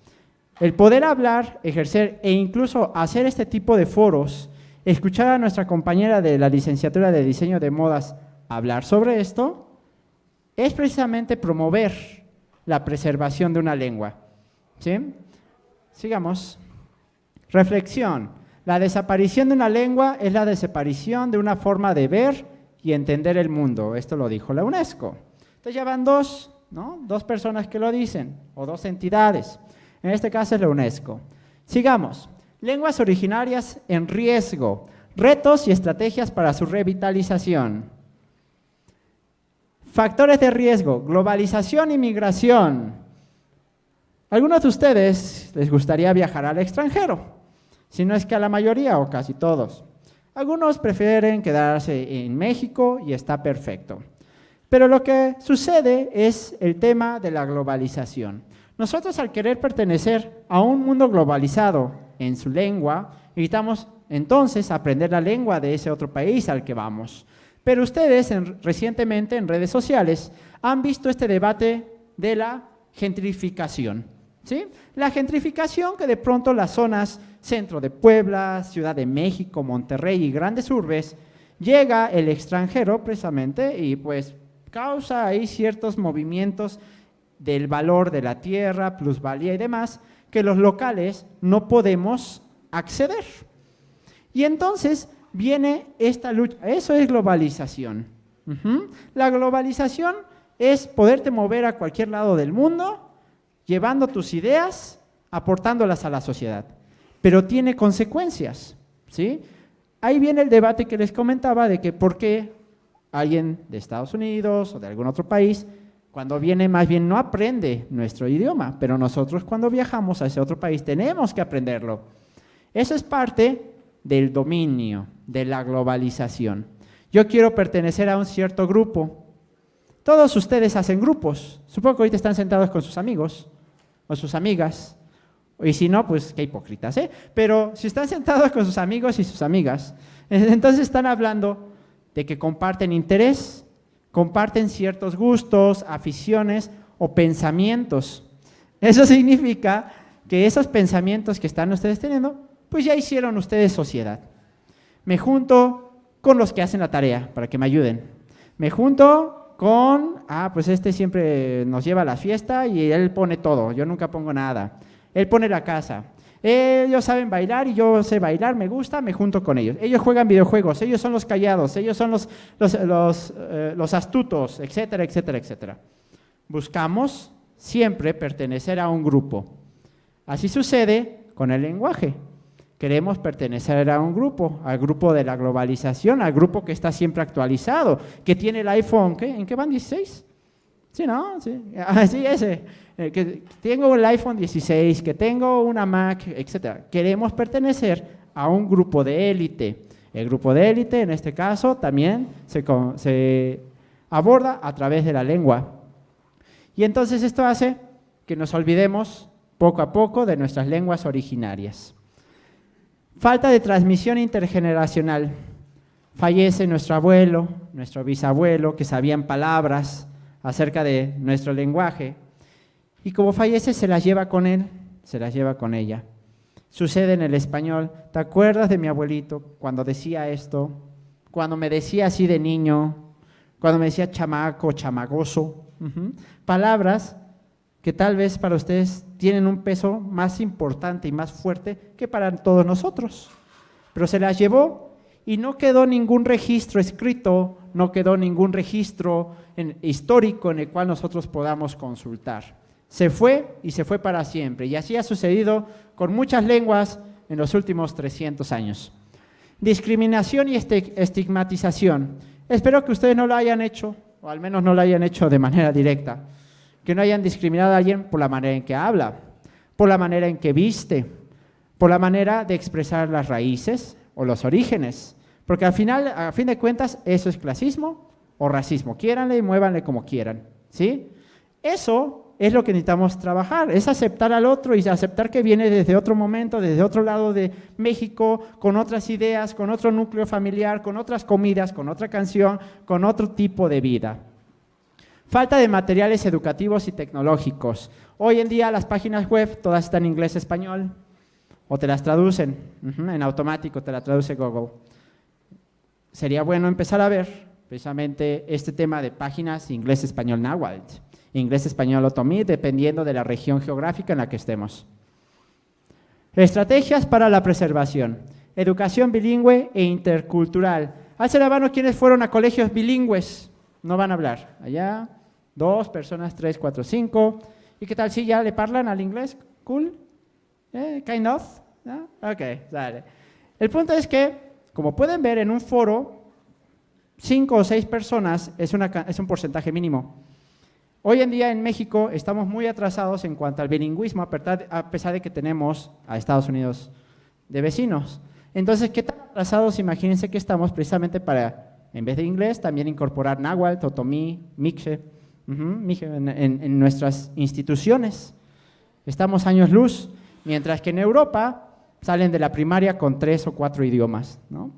El poder hablar, ejercer e incluso hacer este tipo de foros, escuchar a nuestra compañera de la licenciatura de diseño de modas hablar sobre esto, es precisamente promover la preservación de una lengua, ¿sí? Sigamos. Reflexión. La desaparición de una lengua es la desaparición de una forma de ver y entender el mundo. Esto lo dijo la UNESCO. Entonces ya van dos, ¿no? Dos personas que lo dicen, o dos entidades. En este caso es la UNESCO. Sigamos. Lenguas originarias en riesgo. Retos y estrategias para su revitalización. Factores de riesgo. Globalización y migración. ¿Algunos de ustedes les gustaría viajar al extranjero? Si no es que a la mayoría o casi todos. Algunos prefieren quedarse en México y está perfecto. Pero lo que sucede es el tema de la globalización. Nosotros, al querer pertenecer a un mundo globalizado en su lengua, necesitamos entonces aprender la lengua de ese otro país al que vamos. Pero ustedes recientemente en redes sociales han visto este debate de la gentrificación, ¿sí? La gentrificación, que de pronto las zonas centro de Puebla, Ciudad de México, Monterrey y grandes urbes, llega el extranjero precisamente y pues causa ahí ciertos movimientos del valor de la tierra, plusvalía y demás, que los locales no podemos acceder. Y entonces viene esta lucha, eso es globalización. La globalización es poderte mover a cualquier lado del mundo, llevando tus ideas, aportándolas a la sociedad, pero tiene consecuencias, ¿sí? Ahí viene el debate que les comentaba de que por qué alguien de Estados Unidos o de algún otro país, cuando viene más bien no aprende nuestro idioma, pero nosotros cuando viajamos a ese otro país tenemos que aprenderlo. Eso es parte del dominio, de la globalización. Yo quiero pertenecer a un cierto grupo. Todos ustedes hacen grupos. Supongo que ahorita están sentados con sus amigos o sus amigas. Y si no, pues qué hipócritas, ¿eh? Pero si están sentados con sus amigos y sus amigas, entonces están hablando de que comparten interés, comparten ciertos gustos, aficiones o pensamientos. Eso significa que esos pensamientos que están ustedes teniendo, pues ya hicieron ustedes sociedad. Me junto con los que hacen la tarea para que me ayuden. Me junto con, pues este siempre nos lleva a la fiesta y él pone todo, yo nunca pongo nada. Él pone la casa. Ellos saben bailar y yo sé bailar, me gusta, me junto con ellos. Ellos juegan videojuegos, ellos son los callados, ellos son los astutos, etcétera, etcétera, etcétera. Buscamos siempre pertenecer a un grupo. Así sucede con el lenguaje. Queremos pertenecer a un grupo, al grupo de la globalización, al grupo que está siempre actualizado, que tiene el iPhone, ¿qué? ¿En qué van? ¿16? Sí, ¿no? Sí, sí, ese. Que tengo el iPhone 16, que tengo una Mac, etc. Queremos pertenecer a un grupo de élite. El grupo de élite, en este caso, también se aborda a través de la lengua. Y entonces esto hace que nos olvidemos poco a poco de nuestras lenguas originarias. Falta de transmisión intergeneracional. Fallece nuestro abuelo, nuestro bisabuelo, que sabían palabras acerca de nuestro lenguaje. Y como fallece, se las lleva con él, se las lleva con ella. Sucede en el español. ¿Te acuerdas de mi abuelito cuando decía esto? Cuando me decía así de niño, cuando me decía chamaco, chamagoso. Palabras que tal vez para ustedes tienen un peso más importante y más fuerte que para todos nosotros. Pero se las llevó y no quedó ningún registro escrito, no quedó ningún registro histórico en el cual nosotros podamos consultar. Se fue y se fue para siempre. Y así ha sucedido con muchas lenguas en los últimos 300 años. Discriminación y estigmatización. Espero que ustedes no lo hayan hecho, o al menos no lo hayan hecho de manera directa. Que no hayan discriminado a alguien por la manera en que habla, por la manera en que viste, por la manera de expresar las raíces o los orígenes. Porque al final, a fin de cuentas, eso es clasismo o racismo. Quiéranle y muévanle como quieran, ¿sí? Eso es lo que necesitamos trabajar, es aceptar al otro y aceptar que viene desde otro momento, desde otro lado de México, con otras ideas, con otro núcleo familiar, con otras comidas, con otra canción, con otro tipo de vida. Falta de materiales educativos y tecnológicos. Hoy en día las páginas web todas están en inglés-español o te las traducen, en automático te la traduce Google. Sería bueno empezar a ver precisamente este tema de páginas inglés-español náhuatl, inglés-español otomí, dependiendo de la región geográfica en la que estemos. Estrategias para la preservación. Educación bilingüe e intercultural. Alce la mano quienes fueron a colegios bilingües. No van a hablar. Allá, 2 personas, 3, 4, 5. ¿Y qué tal si ya le parlan al inglés? ¿Cool? ¿Kind of? ¿No? Ok, dale. El punto es que, como pueden ver en un foro, 5 o 6 personas es un porcentaje mínimo. Hoy en día en México estamos muy atrasados en cuanto al bilingüismo, a pesar de que tenemos a Estados Unidos de vecinos. Entonces, ¿qué tan atrasados? Imagínense que estamos precisamente para En vez de inglés, también incorporar náhuatl, otomí, mixe, mixe en nuestras instituciones. Estamos años luz, mientras que en Europa salen de la primaria con 3 o 4 idiomas, ¿no?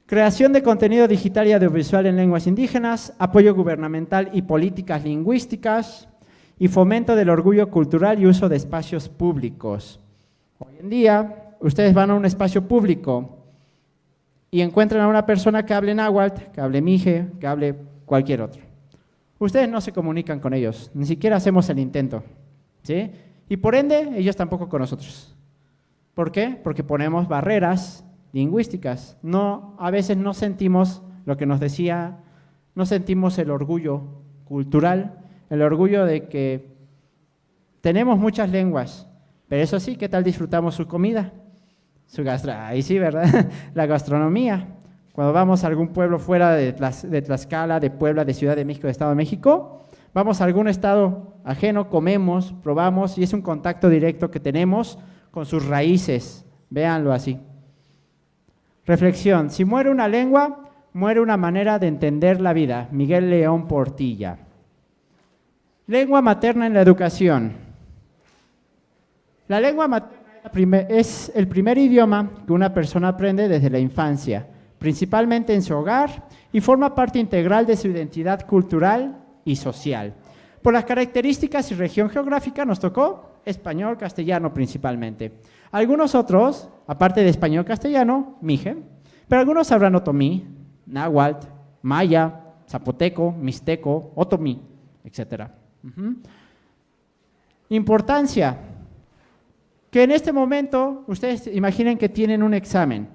Creación de contenido digital y audiovisual en lenguas indígenas, apoyo gubernamental y políticas lingüísticas y fomento del orgullo cultural y uso de espacios públicos. Hoy en día, ustedes van a un espacio público y encuentran a una persona que hable náhuatl, que hable mije, que hable cualquier otro. Ustedes no se comunican con ellos, ni siquiera hacemos el intento, ¿sí? Y por ende, ellos tampoco con nosotros. ¿Por qué? Porque ponemos barreras lingüísticas. A veces no sentimos lo que nos decía, no sentimos el orgullo cultural, el orgullo de que tenemos muchas lenguas, pero eso sí, ¿qué tal disfrutamos su comida? Ahí sí, ¿verdad? La gastronomía. Cuando vamos a algún pueblo fuera de Tlaxcala, de Puebla, de Ciudad de México, de Estado de México, vamos a algún estado ajeno, comemos, probamos, y es un contacto directo que tenemos con sus raíces. Véanlo así. Reflexión. Si muere una lengua, muere una manera de entender la vida. Miguel León Portilla. Lengua materna en la educación. La lengua materna es el primer idioma que una persona aprende desde la infancia, principalmente en su hogar, y forma parte integral de su identidad cultural y social. Por las características y región geográfica nos tocó español, castellano principalmente. Algunos otros, aparte de español, castellano, mije, pero algunos sabrán otomí, náhuatl, maya, zapoteco, mixteco, otomí, etc. Importancia. Que en este momento, ustedes imaginen que tienen un examen,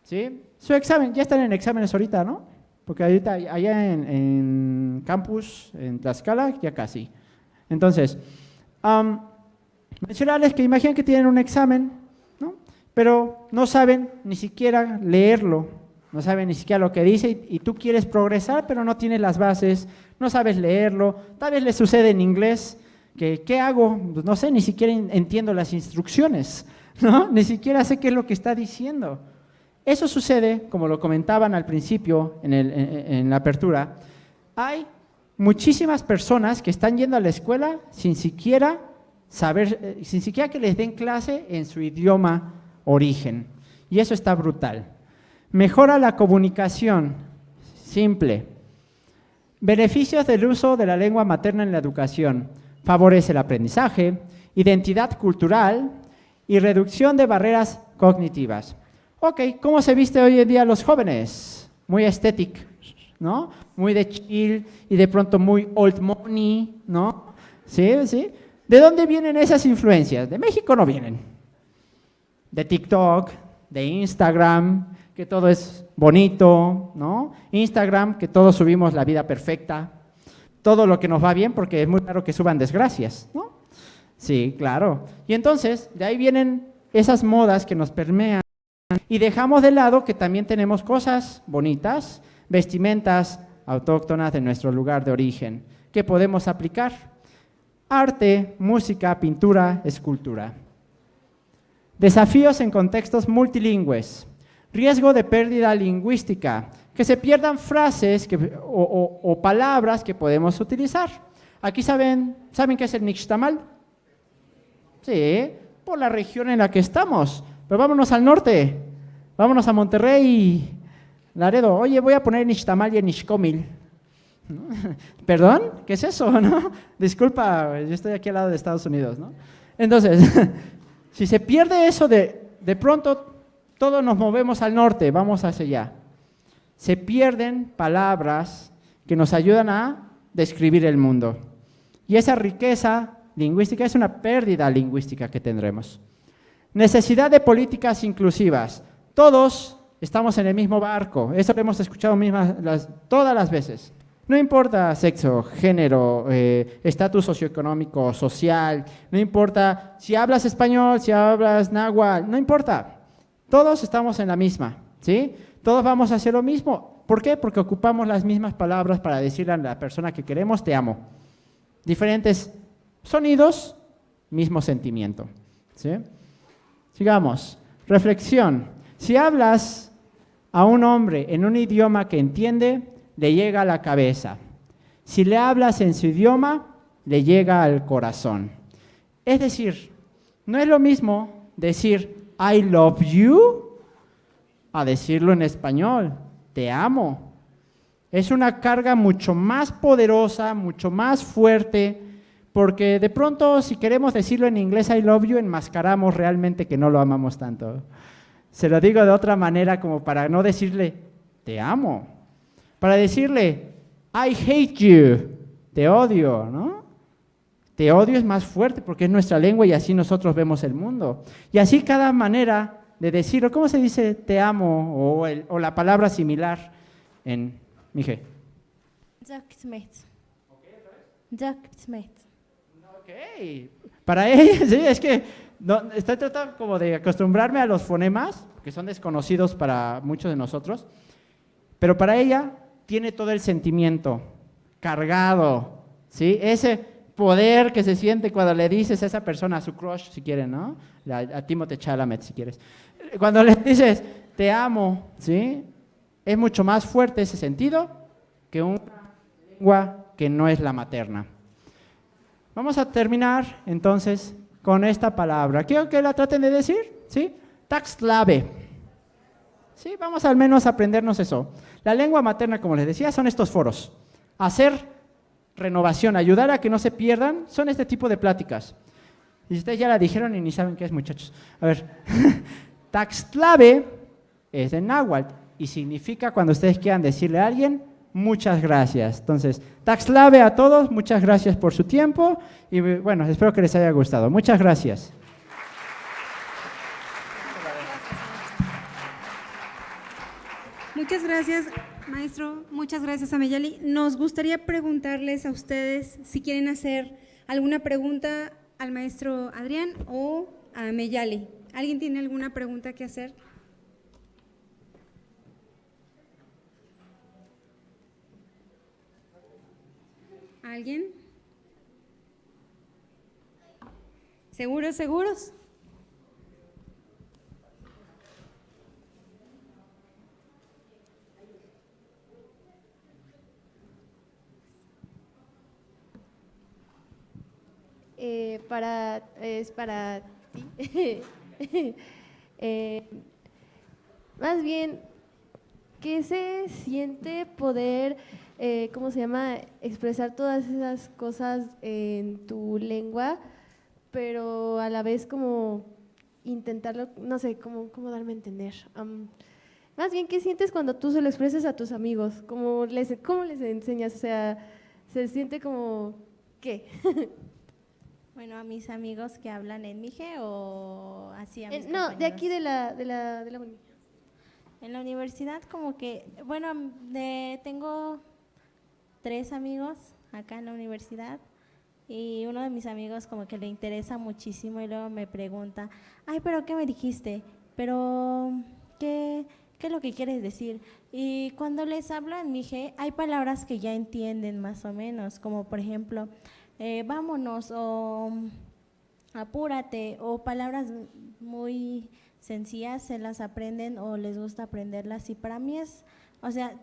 ¿sí? Su examen, ya están en exámenes ahorita, ¿no? Porque ahorita allá en campus, en Tlaxcala, ya casi. Entonces, mencionarles que imaginen que tienen un examen, ¿no? Pero no saben ni siquiera leerlo, no saben ni siquiera lo que dice y tú quieres progresar, pero no tienes las bases, no sabes leerlo, tal vez les sucede en inglés. ¿Qué hago? Pues no sé, ni siquiera entiendo las instrucciones, ¿no? Ni siquiera sé qué es lo que está diciendo. Eso sucede, como lo comentaban al principio en la apertura, hay muchísimas personas que están yendo a la escuela sin siquiera saber, sin siquiera que les den clase en su idioma origen. Y eso está brutal. Mejora la comunicación, simple. Beneficios del uso de la lengua materna en la educación. Favorece el aprendizaje, identidad cultural y reducción de barreras cognitivas. Ok, ¿cómo se viste hoy en día los jóvenes? Muy estético, ¿no? Muy de chill y de pronto muy old money, ¿no? ¿Sí? ¿De dónde vienen esas influencias? De México no vienen. De TikTok, de Instagram, que todo es bonito, ¿no? Instagram, que todos subimos la vida perfecta. Todo lo que nos va bien, porque es muy raro que suban desgracias, ¿no? Sí, claro. Y entonces, de ahí vienen esas modas que nos permean y dejamos de lado que también tenemos cosas bonitas, vestimentas autóctonas de nuestro lugar de origen, que podemos aplicar. Arte, música, pintura, escultura. Desafíos en contextos multilingües. Riesgo de pérdida lingüística. Que se pierdan frases o palabras que podemos utilizar. Aquí ¿saben qué es el nixtamal? Sí, por la región en la que estamos. Pero vámonos al norte, vámonos a Monterrey, Laredo. Oye, voy a poner nixtamal y nixcomil. ¿Perdón? ¿Qué es eso? ¿No? Disculpa, yo estoy aquí al lado de Estados Unidos, ¿no? Entonces, si se pierde eso de pronto, todos nos movemos al norte, vamos hacia allá. Se pierden palabras que nos ayudan a describir el mundo. Y esa riqueza lingüística es una pérdida lingüística que tendremos. Necesidad de políticas inclusivas. Todos estamos en el mismo barco. Eso lo hemos escuchado todas las veces. No importa sexo, género, estatus socioeconómico, social, no importa si hablas español, si hablas náhuatl, no importa. Todos estamos en la misma, ¿sí? Todos vamos a hacer lo mismo. ¿Por qué? Porque ocupamos las mismas palabras para decirle a la persona que queremos, te amo. Diferentes sonidos, mismo sentimiento, ¿sí? Sigamos. Reflexión. Si hablas a un hombre en un idioma que entiende, le llega a la cabeza. Si le hablas en su idioma, le llega al corazón. Es decir, no es lo mismo decir I love you a decirlo en español, te amo. Es una carga mucho más poderosa, mucho más fuerte, porque de pronto si queremos decirlo en inglés I love you, enmascaramos realmente que no lo amamos tanto. Se lo digo de otra manera como para no decirle te amo, para decirle I hate you, te odio, ¿no? Te odio es más fuerte porque es nuestra lengua y así nosotros vemos el mundo. Y así cada manera de decirlo, ¿cómo se dice te amo? O la palabra similar en Mije. Ok, para ella, sí, es que no, estoy tratando como de acostumbrarme a los fonemas, que son desconocidos para muchos de nosotros, pero para ella tiene todo el sentimiento cargado, ¿sí? Ese poder que se siente cuando le dices a esa persona, a su crush, si quieren, ¿no? A Timothée Chalamet, si quieres. Cuando le dices, te amo, ¿sí? Es mucho más fuerte ese sentido que una lengua que no es la materna. Vamos a terminar, entonces, con esta palabra. Quiero que la traten de decir, ¿sí? Taxtlave. Sí, vamos al menos a aprendernos eso. La lengua materna, como les decía, son estos foros. Hacer renovación, ayudar a que no se pierdan, son este tipo de pláticas. Y ustedes ya la dijeron y ni saben qué es, muchachos. A ver, Taxtlave es de náhuatl y significa cuando ustedes quieran decirle a alguien, muchas gracias. Entonces, Taxtlave a todos, muchas gracias por su tiempo y bueno, espero que les haya gustado. Muchas gracias. Muchas gracias, maestro. Muchas gracias, Ameyali. Nos gustaría preguntarles a ustedes si quieren hacer alguna pregunta al maestro Adrián o a Ameyali. ¿Alguien tiene alguna pregunta que hacer? ¿Alguien? ¿Seguros, seguros? Es para ti. Más bien, ¿qué se siente poder, ¿cómo se llama?, expresar todas esas cosas en tu lengua, pero a la vez como intentarlo, no sé, cómo darme a entender? Más bien, ¿qué sientes cuando tú se lo expresas a tus amigos? ¿Cómo les enseñas? O sea, ¿se siente como qué? Bueno, a mis amigos que hablan en Mije o así a mis No, compañeros. de aquí de la uni. En la universidad como que, bueno, tengo 3 amigos acá en la universidad y uno de mis amigos como que le interesa muchísimo y luego me pregunta, ay, pero ¿qué me dijiste? Pero, ¿qué es lo que quieres decir? Y cuando les hablo en Mije, hay palabras que ya entienden más o menos, como por ejemplo, vámonos o apúrate o palabras muy sencillas se las aprenden o les gusta aprenderlas y para mí es, o sea,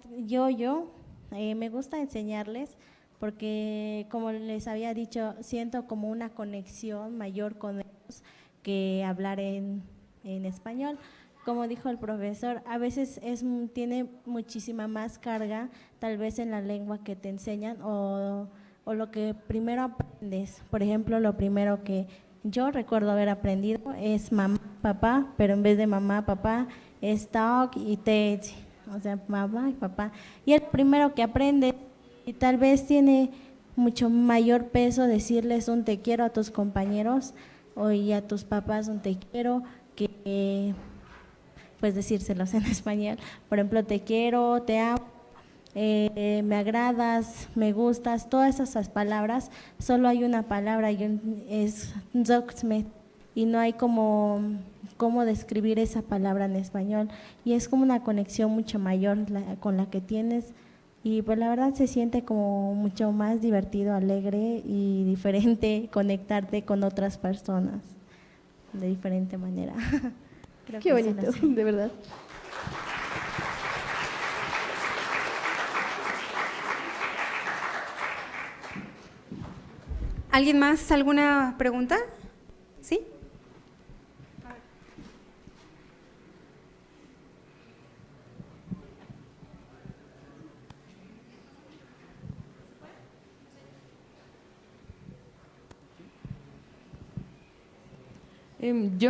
me gusta enseñarles porque como les había dicho, siento como una conexión mayor con ellos que hablar en español. Como dijo el profesor, a veces tiene muchísima más carga tal vez en la lengua que te enseñan o lo que primero aprendes. Por ejemplo, lo primero que yo recuerdo haber aprendido es mamá, papá, pero en vez de mamá, papá, es talk y te, o sea, mamá y papá. Y el primero que aprende y tal vez tiene mucho mayor peso decirles un te quiero a tus compañeros y a tus papás un te quiero que pues decírselos en español. Por ejemplo, te quiero, te amo. Me agradas, me gustas, todas esas palabras, solo hay una palabra y es Zoxmet y no hay cómo describir esa palabra en español y es como una conexión mucho mayor con la que tienes y pues la verdad se siente como mucho más divertido, alegre y diferente conectarte con otras personas de diferente manera. Qué bonito, de verdad. ¿Alguien más? ¿Alguna pregunta? ¿Sí?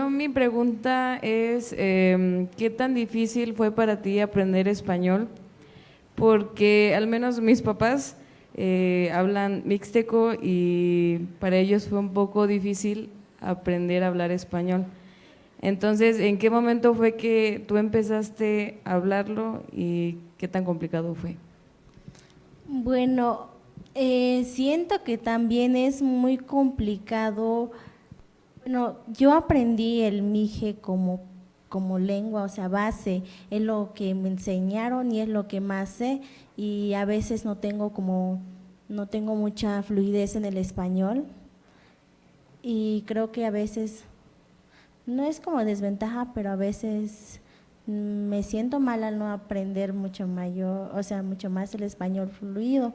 Mi pregunta es, ¿qué tan difícil fue para ti aprender español? Porque al menos mis papás hablan mixteco y para ellos fue un poco difícil aprender a hablar español. Entonces, ¿en qué momento fue que tú empezaste a hablarlo y qué tan complicado fue? Bueno, siento que también es muy complicado. Bueno, yo aprendí el mije como lengua, o sea, base, es lo que me enseñaron y es lo que más sé, y a veces no tengo mucha fluidez en el español, y creo que a veces, no es como desventaja, pero a veces me siento mal al no aprender mucho más el español fluido.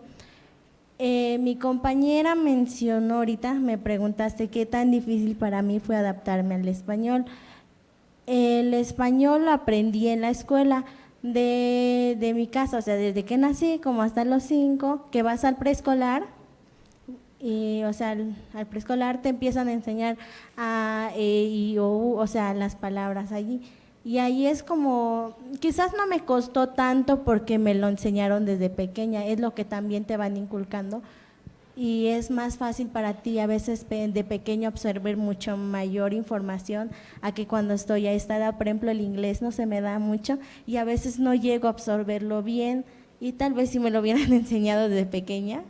Mi compañera mencionó ahorita, me preguntaste qué tan difícil para mí fue adaptarme al español. El español lo aprendí en la escuela de mi casa, o sea, desde que nací como hasta los 5, que vas al preescolar, y o sea, al preescolar te empiezan a enseñar a, I, O, U, o sea, las palabras allí. Y ahí es como, quizás no me costó tanto porque me lo enseñaron desde pequeña, es lo que también te van inculcando y es más fácil para ti a veces de pequeño absorber mucho mayor información a que cuando estoy a esta edad. Por ejemplo, el inglés no se me da mucho y a veces no llego a absorberlo bien, y tal vez si me lo hubieran enseñado desde pequeña,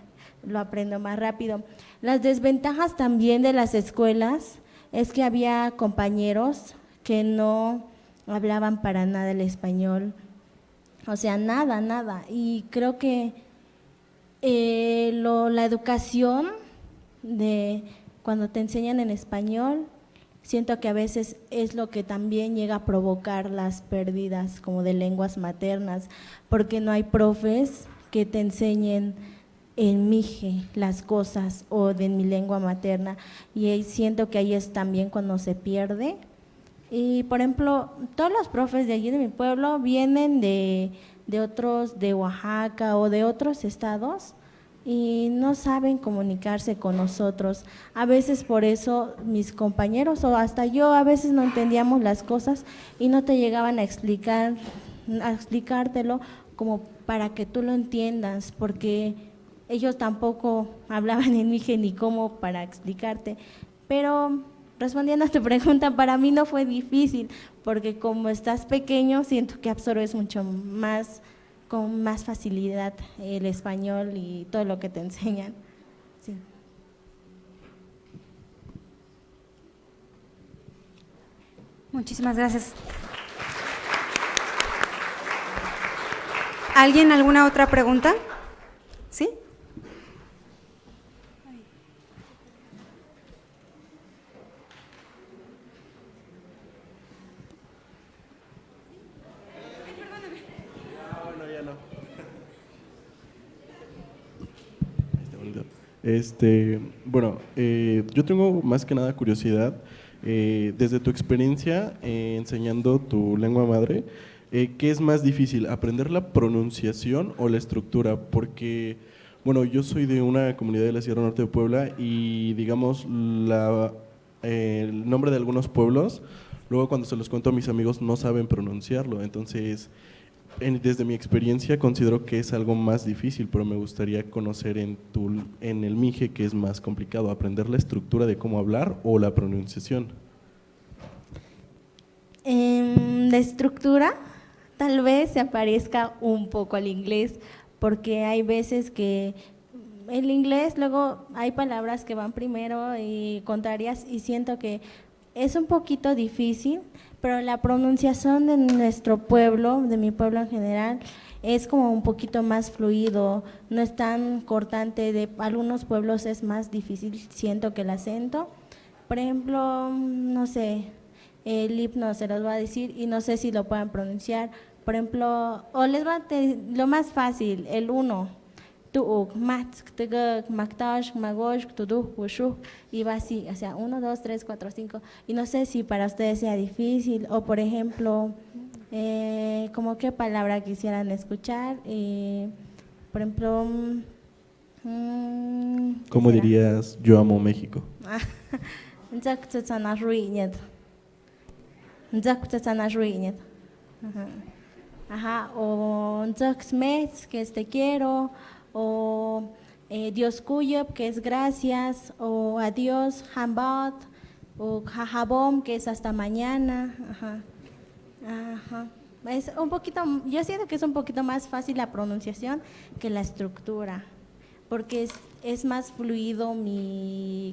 lo aprendo más rápido. Las desventajas también de las escuelas es que había compañeros que no hablaban para nada el español, o sea, nada, y creo que la educación de cuando te enseñan en español, siento que a veces es lo que también llega a provocar las pérdidas como de lenguas maternas, porque no hay profes que te enseñen en mije las cosas o de mi lengua materna, y siento que ahí es también cuando se pierde. Y por ejemplo, todos los profes de allí de mi pueblo vienen de otros, de Oaxaca o de otros estados, y no saben comunicarse con nosotros. A veces por eso mis compañeros o hasta yo a veces no entendíamos las cosas y no te llegaban a explicártelo como para que tú lo entiendas, porque ellos tampoco hablaban en mije ni cómo para explicarte. Pero respondiendo a tu pregunta, para mí no fue difícil, porque como estás pequeño, siento que absorbes mucho más, con más facilidad el español y todo lo que te enseñan. Sí. Muchísimas gracias. ¿Alguien, alguna otra pregunta? ¿Sí? Bueno, yo tengo más que nada curiosidad, desde tu experiencia enseñando tu lengua madre, ¿qué es más difícil, aprender la pronunciación o la estructura? Porque, bueno, yo soy de una comunidad de la Sierra Norte de Puebla y digamos el nombre de algunos pueblos, luego cuando se los cuento a mis amigos no saben pronunciarlo, entonces desde mi experiencia considero que es algo más difícil, pero me gustaría conocer en el mije qué es más complicado, aprender la estructura de cómo hablar o la pronunciación. La estructura tal vez se aparezca un poco al inglés, porque hay veces que el inglés luego hay palabras que van primero y contrarias, y siento que es un poquito difícil, pero la pronunciación de nuestro pueblo, de mi pueblo en general, es como un poquito más fluido, no es tan cortante. De algunos pueblos es más difícil, siento, que el acento. Por ejemplo, no sé, el himno se los va a decir y no sé si lo puedan pronunciar. Por ejemplo, o les va a lo más fácil, el 1, tu, mat, mactash, magosh, tudu, wushu, y va así, o sea, 1, 2, 3, 4, 5. Y no sé si para ustedes sea difícil, o por ejemplo, como qué palabra quisieran escuchar. Por ejemplo, ¿cómo dirías yo amo México? Ajá, o que es te quiero, o Dios Kuyup, que es gracias, o adiós, Hambat, o Jajabom, que es hasta mañana. Ajá. Ajá. Es un poquito, yo siento que es un poquito más fácil la pronunciación que la estructura, porque es más fluido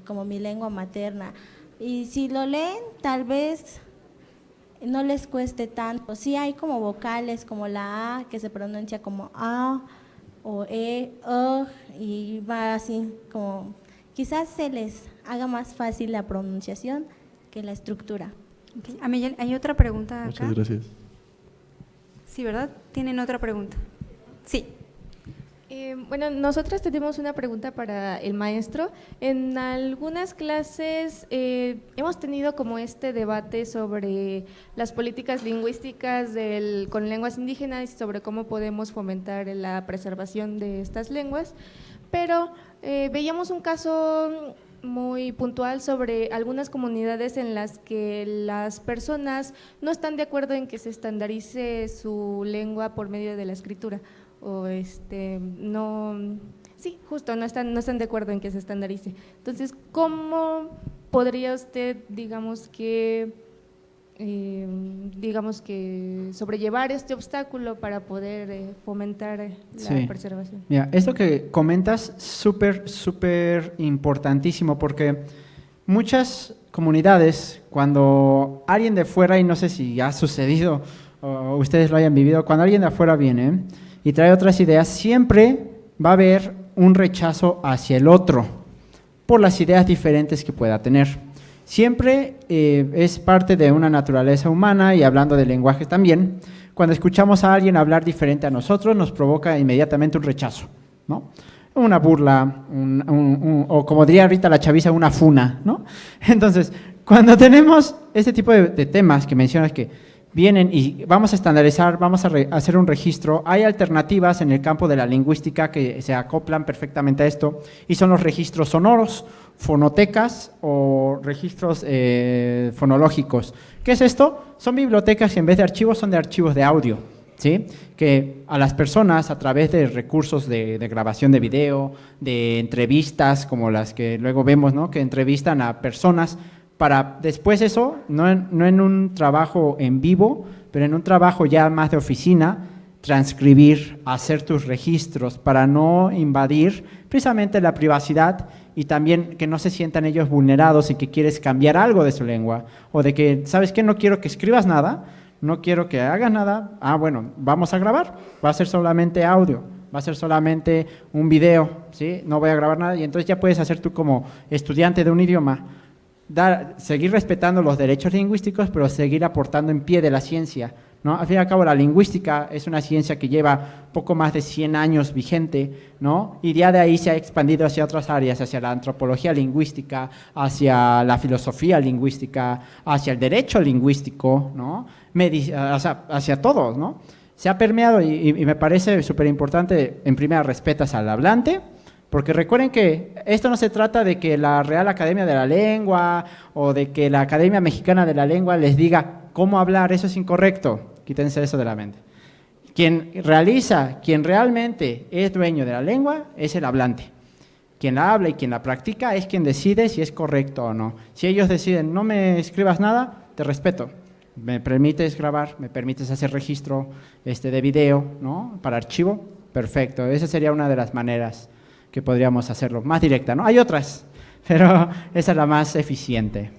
como mi lengua materna. Y si lo leen, tal vez no les cueste tanto. Sí hay como vocales como la A, que se pronuncia como A, o y va así como, quizás se les haga más fácil la pronunciación que la estructura. Okay. Ameyel, ¿hay otra pregunta acá? Muchas gracias. Sí, ¿verdad? ¿Tienen otra pregunta? Sí. Bueno, nosotras tenemos una pregunta para el maestro. En algunas clases hemos tenido como este debate sobre las políticas lingüísticas con lenguas indígenas y sobre cómo podemos fomentar la preservación de estas lenguas, pero veíamos un caso muy puntual sobre algunas comunidades en las que las personas no están de acuerdo en que se estandarice su lengua por medio de la escritura. O justo no están de acuerdo en que se estandarice. Entonces, ¿cómo podría usted, digamos que sobrellevar este obstáculo para poder fomentar la preservación? Mira, esto que comentas súper importantísimo, porque muchas comunidades, cuando alguien de fuera, y no sé si ha sucedido o ustedes lo hayan vivido, cuando alguien de afuera viene y trae otras ideas, siempre va a haber un rechazo hacia el otro por las ideas diferentes que pueda tener. Siempre es parte de una naturaleza humana, y hablando de lenguaje también, cuando escuchamos a alguien hablar diferente a nosotros, nos provoca inmediatamente un rechazo, ¿no? Una burla, o como diría ahorita la chaviza, una funa, ¿no? Entonces, cuando tenemos este tipo de temas que mencionas que vienen y vamos a estandarizar, vamos a hacer un registro, hay alternativas en el campo de la lingüística que se acoplan perfectamente a esto, y son los registros sonoros, fonotecas o registros fonológicos. ¿Qué es esto? Son bibliotecas que en vez de archivos son de archivos de audio, ¿sí? Que a las personas, a través de recursos de grabación de video, de entrevistas como las que luego vemos, ¿no? Que entrevistan a personas, para después eso, no en un trabajo en vivo, pero en un trabajo ya más de oficina, transcribir, hacer tus registros para no invadir precisamente la privacidad, y también que no se sientan ellos vulnerados y que quieres cambiar algo de su lengua, o de que, ¿sabes qué? No quiero que escribas nada, no quiero que hagas nada, bueno, vamos a grabar, va a ser solamente audio, va a ser solamente un video, ¿sí? No voy a grabar nada, y entonces ya puedes hacer tú como estudiante de un idioma, seguir respetando los derechos lingüísticos, pero seguir aportando en pie de la ciencia, ¿no? Al fin y al cabo, la lingüística es una ciencia que lleva poco más de 100 años vigente, ¿no? Y ya de ahí se ha expandido hacia otras áreas, hacia la antropología lingüística, hacia la filosofía lingüística, hacia el derecho lingüístico, ¿no? Hacia todos, ¿no? Se ha permeado, y me parece súper importante, en primera, respetas al hablante, porque recuerden que esto no se trata de que la Real Academia de la Lengua o de que la Academia Mexicana de la Lengua les diga cómo hablar, eso es incorrecto, quítense eso de la mente. Quien realmente es dueño de la lengua es el hablante. Quien la habla y quien la practica es quien decide si es correcto o no. Si ellos deciden, no me escribas nada, te respeto. Me permites grabar, me permites hacer registro de video, ¿no? Para archivo, perfecto. Esa sería una de las maneras que podríamos hacerlo, más directa, ¿no? Hay otras, pero esa es la más eficiente.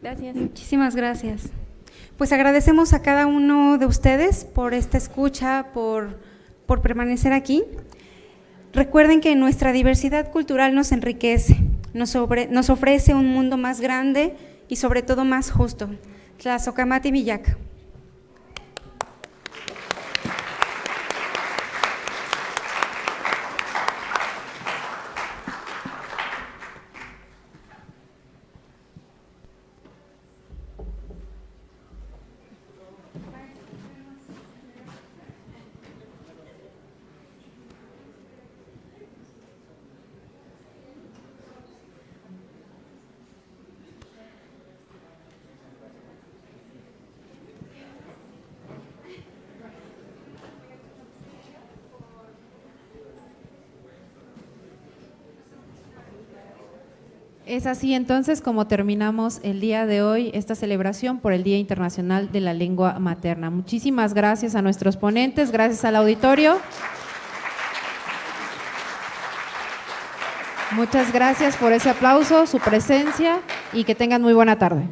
Gracias. Muchísimas gracias. Pues agradecemos a cada uno de ustedes por esta escucha, por permanecer aquí. Recuerden que nuestra diversidad cultural nos enriquece, nos ofrece un mundo más grande y sobre todo más justo. Tlazocamati Millac. Es así entonces como terminamos el día de hoy esta celebración por el Día Internacional de la Lengua Materna. Muchísimas gracias a nuestros ponentes, gracias al auditorio. Muchas gracias por ese aplauso, su presencia y que tengan muy buena tarde.